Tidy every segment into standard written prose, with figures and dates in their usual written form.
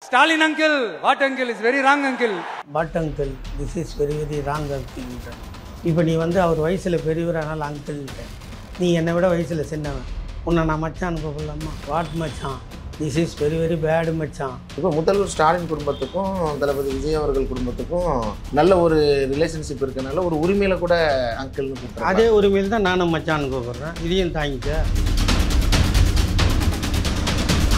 Stalin uncle, what uncle is very wrong uncle. But uncle, this is very wrong uncle. இப்போ நீ வந்து அவர் வயசில் பெரியவரானால uncle நீ என்னை விட வயசில் சின்னவன் உன்னை நான் மச்சான் கூப்பிடலாமா வாட் மச்சான் திஸ் இஸ் வெரி பேடு மச்சான். இப்போ முதல்வர் ஸ்டாலின் குடும்பத்துக்கும் தளபதி விஜய் அவர்கள் குடும்பத்துக்கும் நல்ல ஒரு ரிலேஷன்ஷிப் இருக்கனால ஒரு உரிமையில கூட அங்கிள்னு கூப்பிடுறேன். அதே உரிமையில் தான் நானும் மச்சான் கூப்பிடுறேன். இதையும் தாங்கிக்க.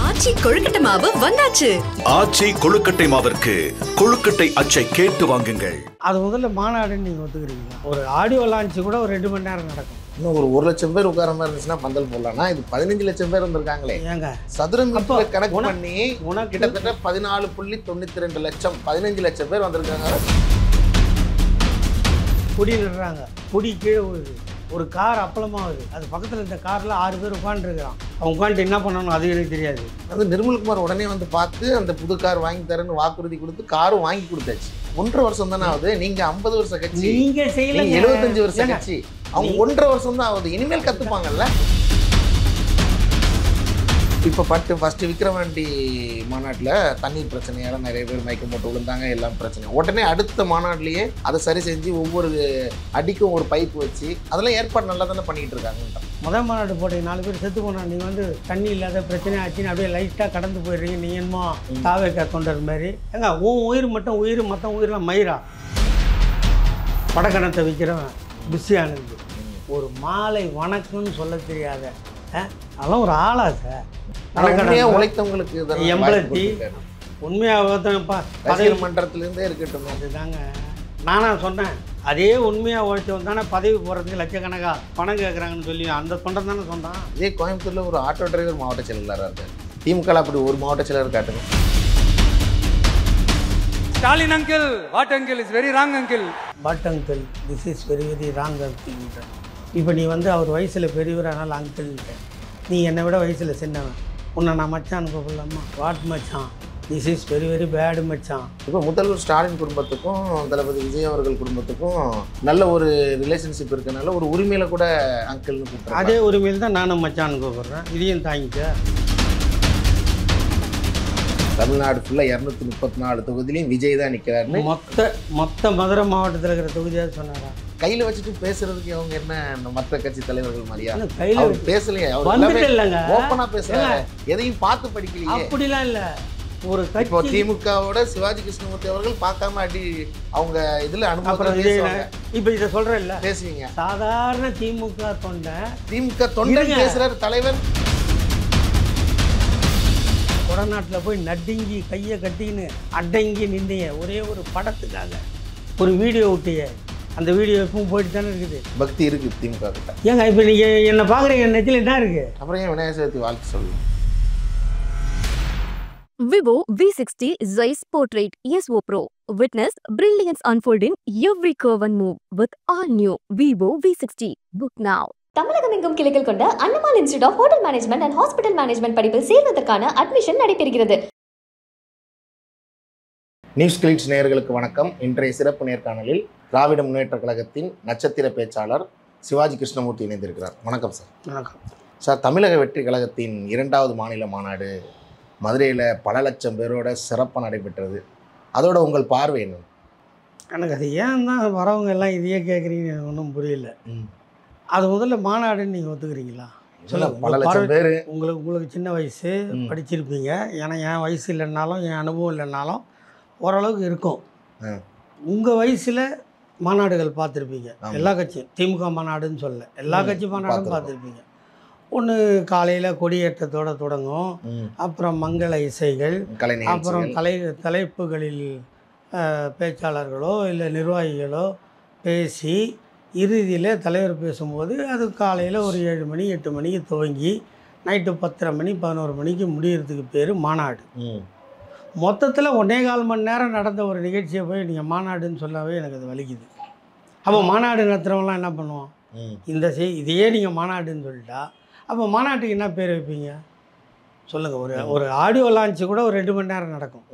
ஆச்சி கொழுக்கட்டை மாவு வந்தாச்சு. ஆச்சி கொழுக்கட்டை மாவிற்கு கொழுக்கட்டை அச்சை கேட்டு வாங்குங்கள். அது முதல்ல மாநாடுன்னு நீங்கள் ஒத்துக்கிறீங்களா? ஒரு ஆடியோ லான்ச்சு கூட ஒரு 2 மணி நேரம் நடக்கும். இன்னும் ஒரு 1 லட்சம் பேர் உட்கார மாதிரி இருந்துச்சுன்னா பந்தல் போடலாம்னா இது 15 லட்சம் பேர் வந்திருக்காங்களே. ஏங்க சதுர மீட்டர் கணக்கு பண்ணி உனக்கு கிட்டத்தட்ட 14.92 லட்சம் 15 லட்சம் பேர் வந்திருக்காங்க. பொடி நடுறாங்க, பொடி கீழே விழுது, ஒரு கார் அப்பளமாகுது, அது பக்கத்தில் இந்த காரில் 6 பேர் உட்காந்துருக்கிறான். அவன் உட்காந்துட்டு என்ன பண்ணணும் அது எனக்கு தெரியாது. அது நிர்மல்குமார் உடனே வந்து பார்த்து அந்த புது கார் வாங்கி தரேன்னு வாக்குறுதி கொடுத்து காரும் வாங்கி கொடுத்தாச்சு. 1.5 வருஷம் தானே ஆகுது. நீங்க 50 வருஷம் கட்சி, நீங்க செய்யல 75 வருஷம் கட்சி, அவங்க 1.5 வருஷம் தான் ஆகுது. இனிமேல் கத்துப்பாங்கல்ல. இப்போ ஃபர்ஸ்ட் விக்ரவாண்டி மாநாட்டில் தண்ணீர் பிரச்சனையால நிறைய பேர் மயக்கம் போட்டு விழுந்தாங்க, எல்லாம் பிரச்சனை. உடனே அடுத்த மாநாட்டிலேயே அதை சரி செஞ்சு ஒவ்வொரு அடிக்கும் ஒரு பைப் வச்சு அதெல்லாம் ஏற்பாடு நல்லா தானே பண்ணிக்கிட்டு இருக்காங்க. முதல் மாநாடு போட்ட 4 பேர் செத்து போனா நீ வந்து தண்ணி இல்லாத பிரச்சனை ஆச்சுன்னு அப்படியே லைட்டாக கடந்து போயிடுறீங்க. நீ என்னமோ தாவேக்கா தொண்டர் மாதிரி. ஏங்க உன் உயிர் மட்டும் உயிர், மற்ற உயிரெலாம் மயிரா. படக்கணத்தை விற்கிறவன் பிஸியானது ஒரு மாலை வணக்கம்னு சொல்ல தெரியாத அதெல்லாம் ஒரு ஆளா சார். உழைத்தவங்களுக்கு எம்பளத்தி உண்மையாக மன்றத்திலேருந்தே இருக்கட்டும். அதுதாங்க நானா சொன்னேன். அதே உண்மையாக உழைச்சவன் தானே பதவி போகிறதுக்கு லட்சக்கணக்கா பணம் கேட்குறாங்கன்னு சொல்லி அந்த தொண்டை தானே சொன்னான். இதே கோயம்புத்தூரில் ஒரு ஆட்டோ டிரைவர் மாவட்ட செயலாளராக இருக்கார். திமுக அப்படி ஒரு மாவட்ட செயலர் காட்டுங்க. Stalin uncle, what uncle is very wrong uncle. But uncle, this is very wrong uncle. இப்போ நீ வந்து அவர் வயசில் பெரியவரானால அங்கிள் நீ என்னை விட வயசில் சின்னவன் உன்னை நான் மச்சான் கூப்பிடலாமா வாட் மச்சான் திஸ் இஸ் வெரி பேடு மச்சான். இப்போ முதல்வர் ஸ்டாலின் குடும்பத்துக்கும் தளபதி விஜய் அவர்கள் குடும்பத்துக்கும் நல்ல ஒரு ரிலேஷன்ஷிப் இருக்கனால ஒரு உரிமையில கூட அங்கிள்னு கூப்பிடுறேன். அதே உரிமையில் தான் நானும் மச்சான் கூப்பிடுறேன். இதையும் தாங்கிக்க. தமிழ்நாடு ஃபுல்லாக 234 தொகுதியிலையும் விஜய் தான் நிற்கிறாருன்னு மொத்த மதுரை மாவட்டத்தில் இருக்கிற தொகுதியாக சொன்னாரா? கையில் வச்சுட்டு பேசுறதுக்கு அவங்க என்ன மற்ற கட்சி தலைவர்கள் மாதிரியா கையில் பேசலையே? இல்லைங்க, ஓப்பனா பேசுறாங்க, எதையும் பார்த்து படிக்கலையே. அப்படிலாம் இல்லை. ஒரு இப்போ திமுகவோட சிவாஜி கிருஷ்ணமூர்த்தி அவர்கள் பார்க்காம அடி அவங்க இதுல அனுபவம் இப்போ இதை சொல்றேன் இல்ல பேசுவீங்க. சாதாரண திமுக தொண்டன் பேசுறாரு தலைவர். கொடநாட்டில் போய் நடுங்கி கையை கட்டின்னு அடங்கி நின்றீங்க ஒரே ஒரு படத்துக்காக. ஒரு வீடியோ விட்டிய, அந்த வீடியோ எப்பவும் போயிட்டு தானே இருக்குது. பக்தி இருக்கு திமுக கிட்ட. ஏங்க இப்போ நீங்கள் என்னை பார்க்குறீங்க, என் நெத்தியில் என்ன இருக்கு? அப்புறம் ஏன் விநாயகர் சதுர்த்தி வாழ்த்து சொல்லுங்க. Vivo V60 Zeiss Portrait ESO Pro. Witness brilliance unfold in every curve and move with all new Vivo V60. Book now. தமிழகம் எங்கும் கிளைகள் கொண்ட Annamal institute of hotel management and hospital management படிப்பில் சேர்வதற்கான அட்மிஷன் நடைபெறுகிறது. நியூஸ் கிளிட்ஸ் நேயர்களுக்கு வணக்கம். இன்றைய சிறப்பு நேர்காணலில் திராவிட முன்னேற்ற கழகத்தின் நட்சத்திர பேச்சாளர் சிவாஜி கிருஷ்ணமூர்த்தி இணைந்திருக்கிறார். வணக்கம் சார். வணக்கம் சார். தமிழக வெற்றி கழகத்தின் 2வது மாநில மாநாடு மதுரையில் பல லட்சம் பேரோட சிறப்பாக நடைபெற்றது. அதோட உங்கள் பார்வை என்ன? எனக்கு அது ஏன் தான் வரவங்க எல்லாம் இதையே கேட்குறீங்க ஒன்றும் புரியல. அது முதல்ல மாநாடுன்னு நீங்கள் ஒத்துக்கிறீங்களா? பல லட்சம் பேர். உங்களுக்கு சின்ன வயசு, படிச்சிருப்பீங்க. ஏன்னா என் வயசு இல்லைன்னாலும் என் அனுபவம் இல்லைன்னாலும் ஓரளவுக்கு இருக்கும். உங்கள் வயசில் மாநாடுகள் பார்த்துருப்பீங்க. எல்லா கட்சியும் திமுக மாநாடுன்னு சொல்ல, எல்லா கட்சி மாநாடும் பார்த்துருப்பீங்க. ஒன்று காலையில் கொடியேற்றத்தோடு தொடங்கும், அப்புறம் மங்கள இசைகள், அப்புறம் தலைப்புகளில் பேச்சாளர்களோ இல்லை நிர்வாகிகளோ பேசி இறுதியில் தலைவர் பேசும்போது அது காலையில் ஒரு 7 மணி 8 மணிக்கு துவங்கி நைட்டு 10:30 மணி 11 மணிக்கு முடியறதுக்கு பேர் மாநாடு. மொத்தத்தில் 1.25 மணி நேரம் நடந்த ஒரு நிகழ்ச்சியை போய் நீங்கள் மாநாடுன்னு சொல்லவே எனக்கு அது வலிக்குது. அப்போ மாநாடு நடத்துகிறவங்களாம் என்ன பண்ணுவோம்? இதையே நீங்கள் மாநாடுன்னு சொல்லிட்டா அப்போ மாநாட்டுக்கு என்ன பேர் வைப்பீங்க சொல்லுங்கள். ஒரு ஆடியோ லான்ச்சு கூட ஒரு 2 மணி நேரம் நடக்கும்.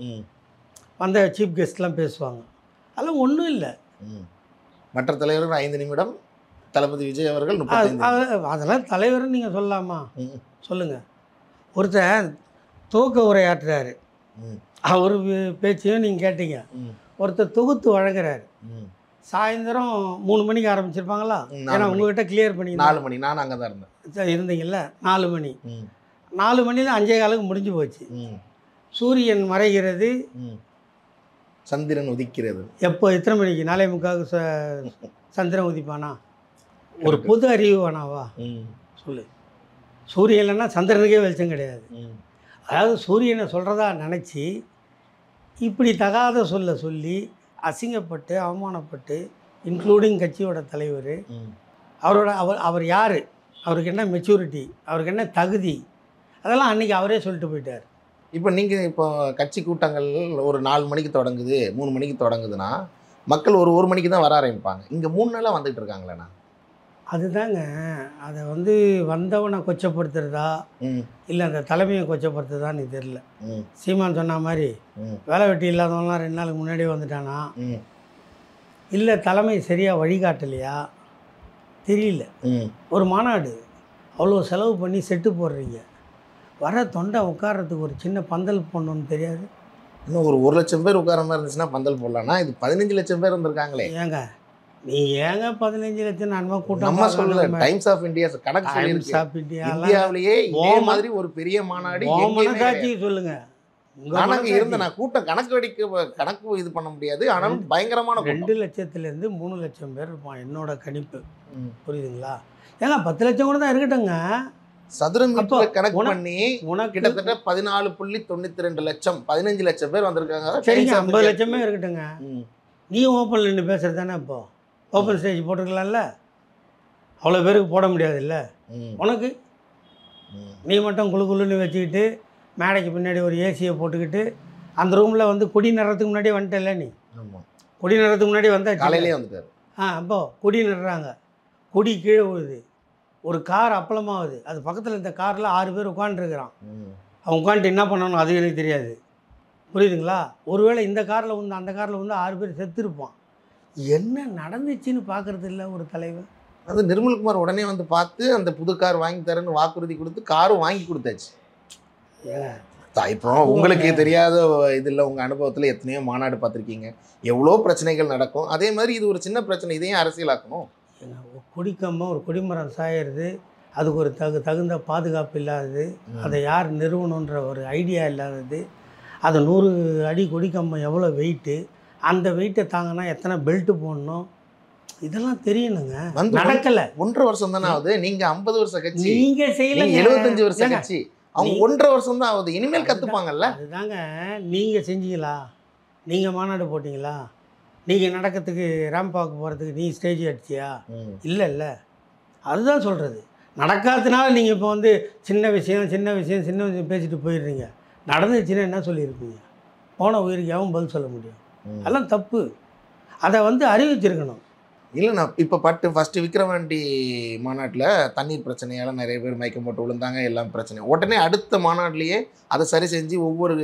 வந்த சீஃப் கெஸ்ட்லாம் பேசுவாங்க. அதெல்லாம் ஒன்றும் இல்லை. மற்ற தலைவர்கள் 5 நிமிடம், தளபதி விஜய் அவர்கள் அதெல்லாம் தலைவர்னு நீங்கள் சொல்லலாமா? சொல்லுங்கள். ஒருத்தர் துவக்க உரையாற்றுறாரு, அவர் பேச்சையும் நீங்கள் கேட்டீங்க. ம். ஒருத்தர் தொகுத்து வழங்குறாரு. ம். சாயந்தரம் 3 மணிக்கு ஆரம்பிச்சிருப்பாங்களா? ம், 4 ஏன்னா மணி. உங்ககிட்ட கிளியர் பண்ணி 4 மணி நான் அங்கே தான் இருந்தேன். இருந்தீங்கல்ல. 4 மணி. ம். 4 மணியில் 5:15 முடிஞ்சு போச்சு. ம். சூரியன் மறைகிறது ம். சந்திரன் உதிக்கிறது. எப்போ எத்தனை மணிக்கு? 4:45 சந்திரன் உதிப்பானா? ஒரு பொது அறிவு வேணாவா? ம். சொல்லு. சூரியன் இல்லைன்னா சந்திரனுக்கே வெளிச்சம் கிடையாது. ம். அதாவது சூரியனை சொல்கிறதா நினச்சி இப்படி தகாத சொல்லி அசிங்கப்பட்டு அவமானப்பட்டு, இன்க்ளூடிங் கட்சியோட தலைவர், ம். அவர் யார், அவருக்கு என்ன மெச்சூரிட்டி, அவருக்கு என்ன தகுதி, அதெல்லாம் அன்றைக்கி அவரே சொல்லிட்டு போயிட்டார். இப்போ நீங்கள் இப்போ கட்சி கூட்டங்கள் ஒரு 4 மணிக்கு தொடங்குது, 3 மணிக்கு தொடங்குதுன்னா மக்கள் ஒரு மணிக்கு தான் வர ஆரம்பிப்பாங்க. இங்கே 3 நாளாக வந்துட்டு இருக்காங்களேண்ணா. அதுதாங்க. அதை வந்தவனை கொச்சப்படுத்துறதா ம். இல்லை அந்த தலைமையை கொச்சப்படுத்துறதான்னு தெரில. ம். சீமான் சொன்ன மாதிரி ம். வேலை வெட்டி இல்லாதவங்களாம் 2 நாளுக்கு முன்னாடியே வந்துட்டானா, ம். இல்லை தலைமை சரியாக வழிகாட்டலையா தெரியல. ம். ஒரு மாநாடு அவ்வளோ செலவு பண்ணி செட்டு போடுறீங்க, வர தொண்டை உட்கார்றதுக்கு ஒரு சின்ன பந்தல் போடணுன்னு தெரியாது? இன்னும் ஒரு 1 லட்சம் பேர் உட்கார மாதிரி இருந்துச்சுன்னா பந்தல் போடலாம்னா இது 15 லட்சம் பேர் வந்திருக்காங்களே. ஏங்க நீங்கள் ஏங்க 15 லட்சம் நன்மை கூட்டம் நம்ம சொல்லல, டைம்ஸ் ஆஃப் இந்தியா கணக்கு சொல்லியிருக்கு. இந்தியாவிலேயே இதே மாதிரி ஒரு பெரிய மாநாடு மனசாட்சி சொல்லுங்கள். நானாங்க இருந்தேன். நான் கூட்டம் கணக்கு இது பண்ண முடியாது. ஆனாலும் பயங்கரமான 2 லட்சத்துலேருந்து 3 லட்சம் பேர் இருப்பான் என்னோட கணிப்பு. ம். புரியுதுங்களா? ஏங்க 10 லட்சம் கூட தான் இருக்கட்டுங்க. சதுர மீட்டர் கணக்கு உனக்கு- பண்ணி உனக்கு கிட்டத்தட்ட 14.92 லட்சம் 15 லட்சம் பேர் வந்திருக்காங்க. சரிங்க, 50 லட்சமே இருக்கட்டுங்க. ம். நீயும் ஓப்பனில் நின்று பேசுகிறது தானே? இப்போ ஓப்பன் ஸ்டேஜ் போட்டுருக்கலாம்ல, அவ்வளோ பேருக்கு போட முடியாதுல்ல. ம். உனக்கு ம். நீ மட்டும் குழுன்னு வச்சுக்கிட்டு மேடைக்கு பின்னாடி ஒரு ஏசியை போட்டுக்கிட்டு அந்த ரூமில் கொடி நடுறதுக்கு முன்னாடியே வந்துட்டல. நீ ஆமா. கொடி நடுறதுக்கு முன்னாடி வந்தாச்சு. காலையிலேயே வந்துட்டாரு. அப்போ கொடி நடுறாங்க, கொடி கீழே விழுது, ஒரு கார் அப்பளமாகுது, அது பக்கத்தில் இந்த காரில் 6 பேர் உட்காந்துருக்குறான். ம். அவன் உட்காந்துட்டு என்ன பண்ணணும் அது எனக்கு தெரியாது. புரியுதுங்களா? ஒருவேளை இந்த காரில் அந்த காரில் 6 பேர் செத்துருப்பான். என்ன நடந்துச்சுன்னு பார்க்குறது இல்லை ஒரு தலைவர். அது நிர்மல்குமார் உடனே வந்து பார்த்து அந்த புது கார் வாங்கி தரேன்னு வாக்குறுதி கொடுத்து காரும் வாங்கி கொடுத்தாச்சு. இப்போ உங்களுக்கு தெரியாத இது இல்லை, உங்கள் அனுபவத்தில் எத்தனையோ மாநாடு பார்த்துருக்கீங்க, எவ்வளோ பிரச்சனைகள் நடக்கும். அதே மாதிரி இது ஒரு சின்ன பிரச்சனை, இதையும் அரசியலாக்கணும். கொடிக்கம்பம் ஒரு கொடிமரம் சாயிறது, அதுக்கு ஒரு தகுந்த பாதுகாப்பு இல்லாதது, அதை யார் நிறுவனன்ற ஒரு ஐடியா இல்லாதது, அது 100 அடி கொடிக்கம்பம் எவ்வளோ வெயிட்டு, அந்த வெயிட்டை தாங்கினா எத்தனை பெல்ட்டு போடணும், இதெல்லாம் தெரியணுங்க. நடக்கலை. 1.5 வருஷம் தானே ஆகுது. நீங்கள் 50 வருஷம் கட்சி, நீங்கள் செய்யல. 75 வருஷம் கட்சி, அவங்க 1.5 வருஷம் தான் ஆகுது. இனிமேல் கற்றுப்பாங்கல்ல. அதுதாங்க. நீங்கள் செஞ்சீங்களா? நீங்கள் மாநாடு போட்டிங்களா? நீங்கள் நடக்கிறதுக்கு ரேம்பாக்கு போகிறதுக்கு நீ ஸ்டேஜ் அடிச்சியா? இல்லை. அதுதான் சொல்கிறது. நடக்காததுனால நீங்கள் இப்போ சின்ன விஷயம் பேசிட்டு போயிடுறீங்க. நடந்துச்சுன்னா என்ன சொல்லியிருப்பீங்க? போன உயிருக்கு எவன் பதில் சொல்ல முடியும்? அதெல்லாம் தப்பு. அதை அறிவிச்சிருக்கணும். இல்லைண்ணா, இப்போ ஃபஸ்ட்டு விக்கிரவாண்டி மாநாட்டில் தண்ணீர் பிரச்சனையால் நிறைய பேர் மயக்கம் போட்டு விழுந்தாங்க, எல்லாம் பிரச்சனை. உடனே அடுத்த மாநாட்டிலேயே அதை சரி செஞ்சு ஒவ்வொரு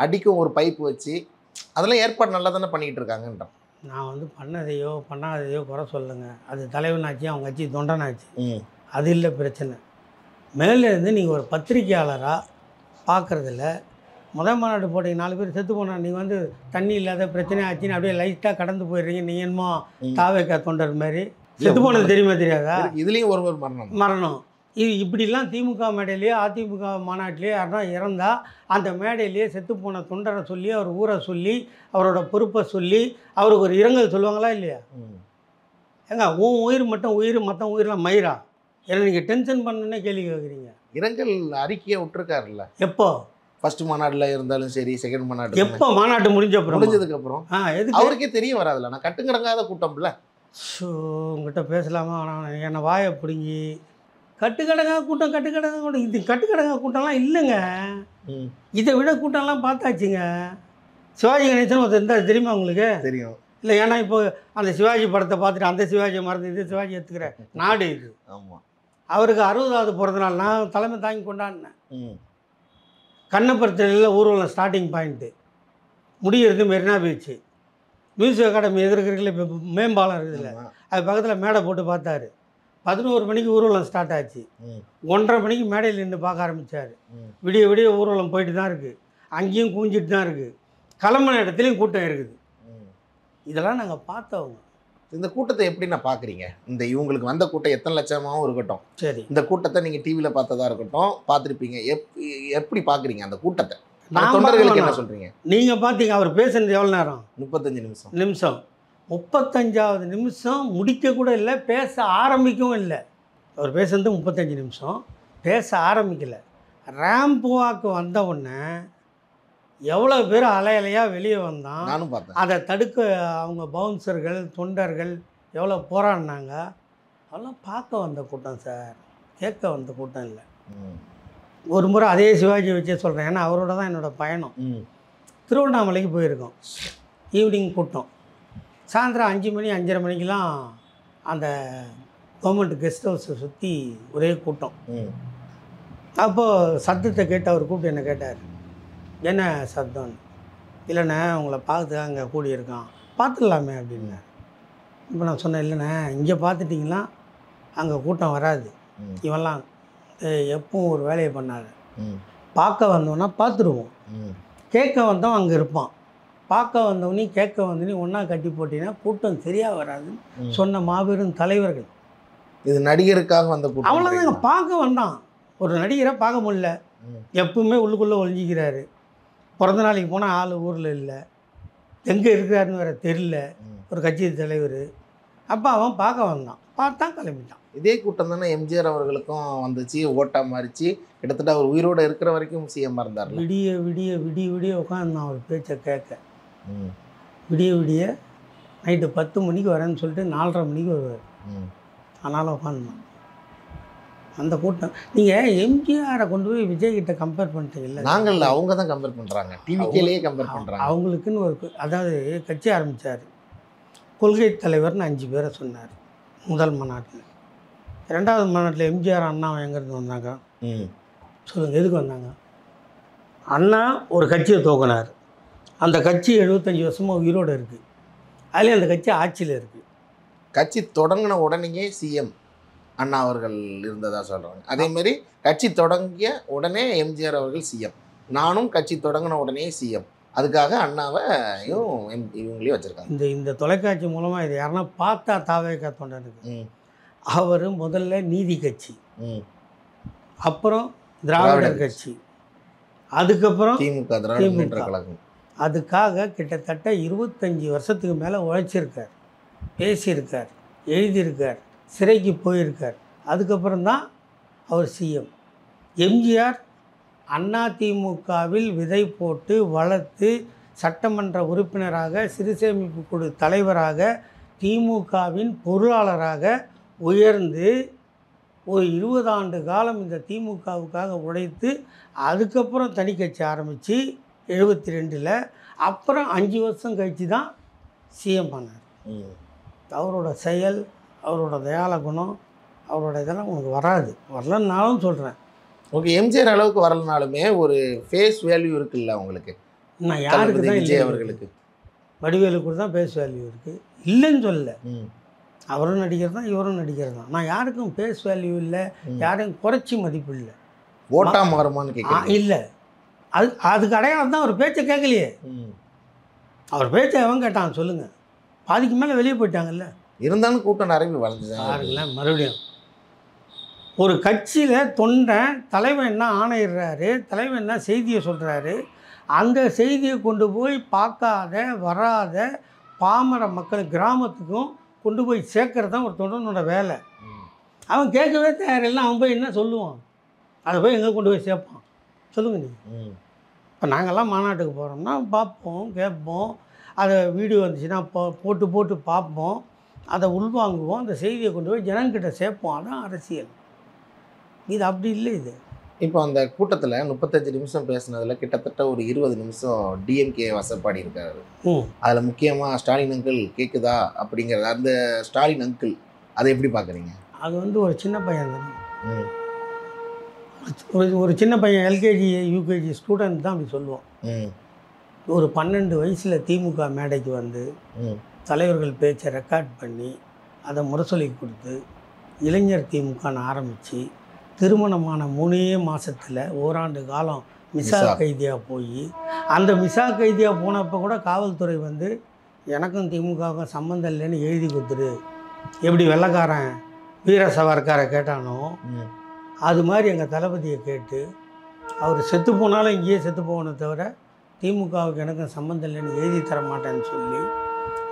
அடிக்கும் ஒரு பைப்பு வச்சு அதெல்லாம் ஏற்பாடு நல்லா தானே பண்ணிக்கிட்டு இருக்காங்கன்றான். நான் பண்ணதையோ பண்ணாததையோ குறை சொல்லுங்க. அது தலைவனாச்சு, அவங்க கட்சி தொண்டனாச்சு, அது இல்லை பிரச்சனை. மேலேருந்து நீங்கள் ஒரு பத்திரிக்கையாளராக பார்க்குறதில்ல. முதல் மாநாடு போட்டீங்க, 4 பேர் செத்து போனா, நீங்கள் தண்ணி இல்லாத பிரச்சனை ஆச்சுன்னு அப்படியே லைட்டாக கடந்து போயிடுறீங்க. நீங்கள் என்னமோ தாவேக்கா தொண்டர் மாதிரி செத்து போனது தெரியுமா தெரியாதா? இதுலேயும் ஒரு மரணம். இது இப்படிலாம் திமுக மேடையிலேயே அதிமுக மாநாட்டிலேயே யாருன்னா இறந்தால் அந்த மேடையிலேயே செத்துப்போன தொண்டரை சொல்லி, அவர் ஊரை சொல்லி, அவரோட பொறுப்பை சொல்லி, அவருக்கு ஒரு இரங்கல் சொல்லுவாங்களா இல்லையா? ஏங்க உன் உயிர் மட்டும் உயிர், மற்ற உயிரெலாம் மயிரா? ஏன்னா நீங்கள் டென்ஷன் பண்ணனே கேள்வி கேட்குறீங்க. இரங்கல் அறிக்கையை விட்டுருக்காருல்ல எப்போ? ஃபர்ஸ்ட் மாநாட்டில் இருந்தாலும் சரி, செகண்ட் மாநாடு எப்போ? மாநாட்டு முடிஞ்சதுக்கப்புறம். எதுக்கு அவருக்கே தெரிய வராதுல்ல. நான் கட்டுக்கடங்காத கூட்டம்ல. ஸோ உங்கள்கிட்ட பேசலாமா? ஆனால் என்னை வாயை பிடுங்கி கட்டுக்கடங்காத கூட்டம் இது கட்டுக்கடங்காத கூட்டம்லாம் இல்லைங்க. இதை விட கூட்டம்லாம் பார்த்தாச்சுங்க. சிவாஜி கணேசன் ஒருத்தர் இருந்தால் தெரியுமா உங்களுக்கு? தெரியும். இல்லை, ஏன்னா இப்போ அந்த சிவாஜி படத்தை பார்த்துட்டு அந்த சிவாஜியை மறந்து இது சிவாஜி எடுத்துக்கிற நாடு இது. ஆமாம். அவருக்கு 60வது பிறந்த நாள் நான் தலைமை தாங்கி கொண்டாடினேன். கண்ணப்பர்த்தியில் ஊர்வலம் ஸ்டார்டிங் பாயிண்ட்டு முடிகிறது மெரினா பீச்சு. மியூசிக் அகாடமி எதிர்க்கிறதுல இப்போ மேம்பாலம் இருக்குதுல்ல, அது பக்கத்தில் மேடை போட்டு பார்த்தாரு. 11 மணிக்கு ஊர்வலம் ஸ்டார்ட் ஆச்சு. 1:30 மணிக்கு மேடையில் நின்று பார்க்க ஆரம்பித்தார். விடிய ஊர்வலம் போயிட்டு தான் இருக்குது. அங்கேயும் குவிஞ்சிட்டு தான் இருக்குது, கிளம்புன இடத்துலையும் கூட்டம் இருக்குது. இதெல்லாம் நாங்கள் பார்த்தவங்க. இந்த கூட்டத்தை எப்படி நான் பார்க்குறீங்க? இந்த இவங்களுக்கு வந்த கூட்டம் எத்தனை லட்சமாகவும் இருக்கட்டும், சரி, இந்த கூட்டத்தை நீங்கள் டிவியில் பார்த்ததா இருக்கட்டும், பார்த்துருப்பீங்க. எப்படி பார்க்குறீங்க அந்த கூட்டத்தை? நான் தொண்டர்களுக்கு என்ன பார்க்கணும். சொல்கிறீங்க? நீங்கள் பார்த்தீங்க அவர் பேசுனது எவ்வளோ நேரம்? 35 நிமிஷம். 35வது நிமிஷம் முடிக்க கூட இல்லை, பேச ஆரம்பிக்கவும் இல்லை. அவர் பேசுனது 35 நிமிஷம், பேச ஆரம்பிக்கலை. ரேம்ப் வாக்கு வந்த உடனே எவ்வளோ பேர் அலையலையாக வெளியே வந்தான். நானும் பார்த்தேன். அதை தடுக்க அவங்க பவுன்சர்கள் தொண்டர்கள் எவ்வளோ போராடினாங்க. அதெல்லாம் பார்க்க வந்த கூட்டம் சார், கேட்க வந்த கூட்டம் இல்லை. ஒரு முறை அதே சிவாஜி வச்சே சொல்கிறேன், ஏன்னா அவரோட தான் என்னோடய பயணம். திருவண்ணாமலைக்கு போயிருக்கோம், ஈவினிங் கூட்டம். சாயந்தரம் 5 மணி 5:30 மணிக்கெலாம் அந்த கவர்மெண்ட் கெஸ்ட் ஹவுஸை சுற்றி ஒரே கூட்டம். அப்போது சத்தத்தை கேட்டு அவர் கூப்பிட்டு என்ன கேட்டார், என்ன சத்தம்னு. இல்லைண்ணே உங்களை பார்த்து அங்கே கூடியிருக்கான், பார்த்துடலாமே அப்படின்னா. இப்போ நான் சொன்னேன், இல்லைண்ணே இங்கே பார்த்துட்டிங்கன்னா அங்கே கூட்டம் வராது, இவெல்லாம் எப்பவும் ஒரு வேலையை பண்ணாது, பார்க்க வந்தோன்னா பார்த்துருவோம், கேட்க வந்தோம் அங்கே இருப்பான், பார்க்க வந்தவனையும் கேட்க வந்தவனையும் ஒன்றா கட்டி போட்டிங்கன்னா கூட்டம் சரியாக வராதுன்னு சொன்ன மாபெரும் தலைவர்கள். இது நடிகருக்காக வந்த கூட்டம். அவ்வளோதாங்க, பார்க்க வந்தான். ஒரு நடிகரை பார்க்க முடியல, எப்பவுமே உள்ளுக்குள்ளே ஒழிஞ்சிக்கிறாரு. பிறந்த நாளைக்கு போனால் ஆள் ஊரில் இல்லை, எங்கே இருக்கிறாருன்னு வேறு தெரியல, ஒரு கட்சி தலைவர். அப்போ அவன் பார்க்க வந்தான், பார்த்தா கிளம்பிட்டான். இதே கூட்டம் தானே எம்ஜிஆர் அவர்களுக்கும் வந்துச்சு, ஓட்டா மாறிச்சு. கிட்டத்தட்ட அவர் உயிரோடு இருக்கிற வரைக்கும் சிஎம் இருந்தார். விடிய விடிய விடிய விடிய உட்காந்தான் அவர் பேச்சை கேட்க. விடிய விடிய நைட்டு 10 மணிக்கு வரேன்னு சொல்லிட்டு 4:30 மணிக்கு வருவார். ஆனாலும் உட்காந்துதான் அந்த கூட்டம். நீங்கள் எம்ஜிஆரை கொண்டு போய் விஜய்கிட்ட கம்பேர் பண்ணிட்டீங்கல்ல. நாங்கள் அவங்க தான் கம்பேர் பண்ணுறாங்க, டிவிக்கேலேயே கம்பேர் பண்ணுறாங்க. அவங்களுக்குன்னு ஒரு அதாவது கட்சி ஆரம்பித்தார், கொள்கை தலைவர்னு 5 பேரை சொன்னார் முதல் மாநாட்டில். 2வது மாநாட்டில் எம்ஜிஆர் அண்ணாவை எங்கேருந்து வந்தாங்க சொல்லுங்கள், எதுக்கு வந்தாங்க? அண்ணா ஒரு கட்சியை தூக்கினார், அந்த கட்சி 75 வருஷமாக உயிரோடு இருக்குது, அதுலேயும் அந்த கட்சி ஆட்சியில் இருக்குது. கட்சி தொடங்கின உடனேயே சிஎம் அண்ணா அவர்கள் இருந்ததாக சொல்கிறாங்க. அதேமாரி கட்சி தொடங்கிய உடனே எம்ஜிஆர் அவர்கள் சிஎம், நானும் கட்சி தொடங்கின உடனே சிஎம். அதுக்காக அண்ணாவையும் இவங்களையும் வச்சுருக்காங்க. இந்த தொலைக்காட்சி மூலமாக இது யாருன்னா பார்த்தா தாவேக தொண்டனுக்கு. அவர் முதல்ல நீதி கட்சி, அப்புறம் திராவிடர் கட்சி, அதுக்கப்புறம் திமுக திராவிட முன்னேற்ற கழகம். அதுக்காக கிட்டத்தட்ட 25 வருஷத்துக்கு மேலே உழைச்சிருக்கார், பேசியிருக்கார், எழுதியிருக்கார், சிறைக்கு போயிருக்கார். அதுக்கப்புறம் தான் அவர் சிஎம். எம்ஜிஆர் அதிமுகவில் விதை போட்டு வளர்த்து சட்டமன்ற உறுப்பினராக, சிறுசேமிப்பு குழு தலைவராக, திமுகவின் பொருளாளராக உயர்ந்து ஒரு 20 ஆண்டு காலம் இந்த திமுகவுக்காக உழைத்து அதுக்கப்புறம் தனி கட்சி ஆரம்பித்து 72ல் அப்புறம் 5 வருஷம் கழித்து தான் சிஎம் பண்ணார். அவரோட செயல், அவரோட தயால குணம், அவரோட இதெல்லாம் உங்களுக்கு வராது, வரலன்னாலும் சொல்கிறேன். ஓகே, எம்ஜிஆர் அளவுக்கு வரலனாலுமே ஒரு ஃபேஸ் வேல்யூ இருக்குல்ல உங்களுக்கு. நான் யாருக்கு தான் விஜய் அவர்களுக்கு, வடிவேலுக்கு தான் ஃபேஸ் வேல்யூ இருக்குது, இல்லைன்னு சொல்லல. அவரும் நடிகர் தான், இவரும் நடிகர் தான். நான் யாருக்கும் ஃபேஸ் வேல்யூ இல்லை, யாரையும் குறைச்சி மதிப்பு இல்லை. ஓட்டா மாறுமான்னு கேட்குறேன். இல்லை, அதுக்கு அடையாளம் தான் அவர் பேச்சை கேட்கலையே. அவர் பேச்சை எவன் கேட்டான் சொல்லுங்கள்? பாதிக்கு மேலே வெளியே போயிட்டாங்கல்ல. இருந்தாலும் கூட்டம் நிறைய வளர்ந்துதான். மறுபடியும் ஒரு கட்சியில் தொண்டன் தலைவன் என்ன ஆணையிடுறாரு, தலைவன் என்ன செய்தியை சொல்கிறாரு, அந்த செய்தியை கொண்டு போய் பார்க்காத வராத பாமர மக்கள் கிராமத்துக்கும் கொண்டு போய் சேர்க்கறது தான் ஒரு தொண்டனோட வேலை. அவன் கேட்கவே தயாரில்லை, அவன் போய் என்ன சொல்லுவான், அதை போய் எங்கே கொண்டு போய் சேர்ப்பான் சொல்லுங்கள் நீங்கள். இப்போ நாங்கள்லாம் மாநாட்டுக்கு போகிறோம்னா பார்ப்போம், கேட்போம், அதை வீடியோ வந்துச்சுன்னா போட்டு போட்டு பார்ப்போம், அதை உள்வாங்குவோம், அந்த செய்தியை கொண்டு போய் ஜனங்கிட்ட சேர்ப்போம். அதான் அரசியல். இது அப்படி இல்லை. இது இப்போ அந்த கூட்டத்தில் 35 நிமிஷம் பேசுனதில் கிட்டத்தட்ட ஒரு 20 நிமிஷம் டிஎம்கே வசப்பாடி இருக்காரு. அதில் முக்கியமாக ஸ்டாலின் அங்கிள் கேட்குதா அப்படிங்கிறது, அந்த ஸ்டாலின் அங்கிள் அதை எப்படி பார்க்குறீங்க? அது வந்து ஒரு சின்ன பையன் தானே, ஒரு சின்ன பையன், எல்கேஜி யூகேஜி ஸ்டூடெண்ட் தான் அப்படி சொல்லுவோம். ஒரு 12 வயசில் திமுக மேடைக்கு வந்து தலைவர்கள் பேச்சை ரெக்கார்ட் பண்ணி அதை முரசொலி கொடுத்து இளைஞர் திமுகன்னு ஆரம்பித்து திருமணமான 3 மாதத்தில் ஓராண்டு காலம் மிசா கைதியாக போய் அந்த மிசா கைதியாக போனப்போ கூட காவல்துறை வந்து எனக்கும் திமுகவுக்கும் சம்மந்தம் இல்லைன்னு எழுதி கொடுத்துரு, எப்படி வெள்ளைக்காரன் வீர சவார்காரை கேட்டானோ அது மாதிரி எங்கள் தளபதியை கேட்டு அவர் செத்து போனாலும் இங்கேயே செத்து போகணும் தவிர திமுகவுக்கு எனக்கும் சம்மந்தம் இல்லைன்னு எழுதி தர மாட்டேன்னு சொல்லி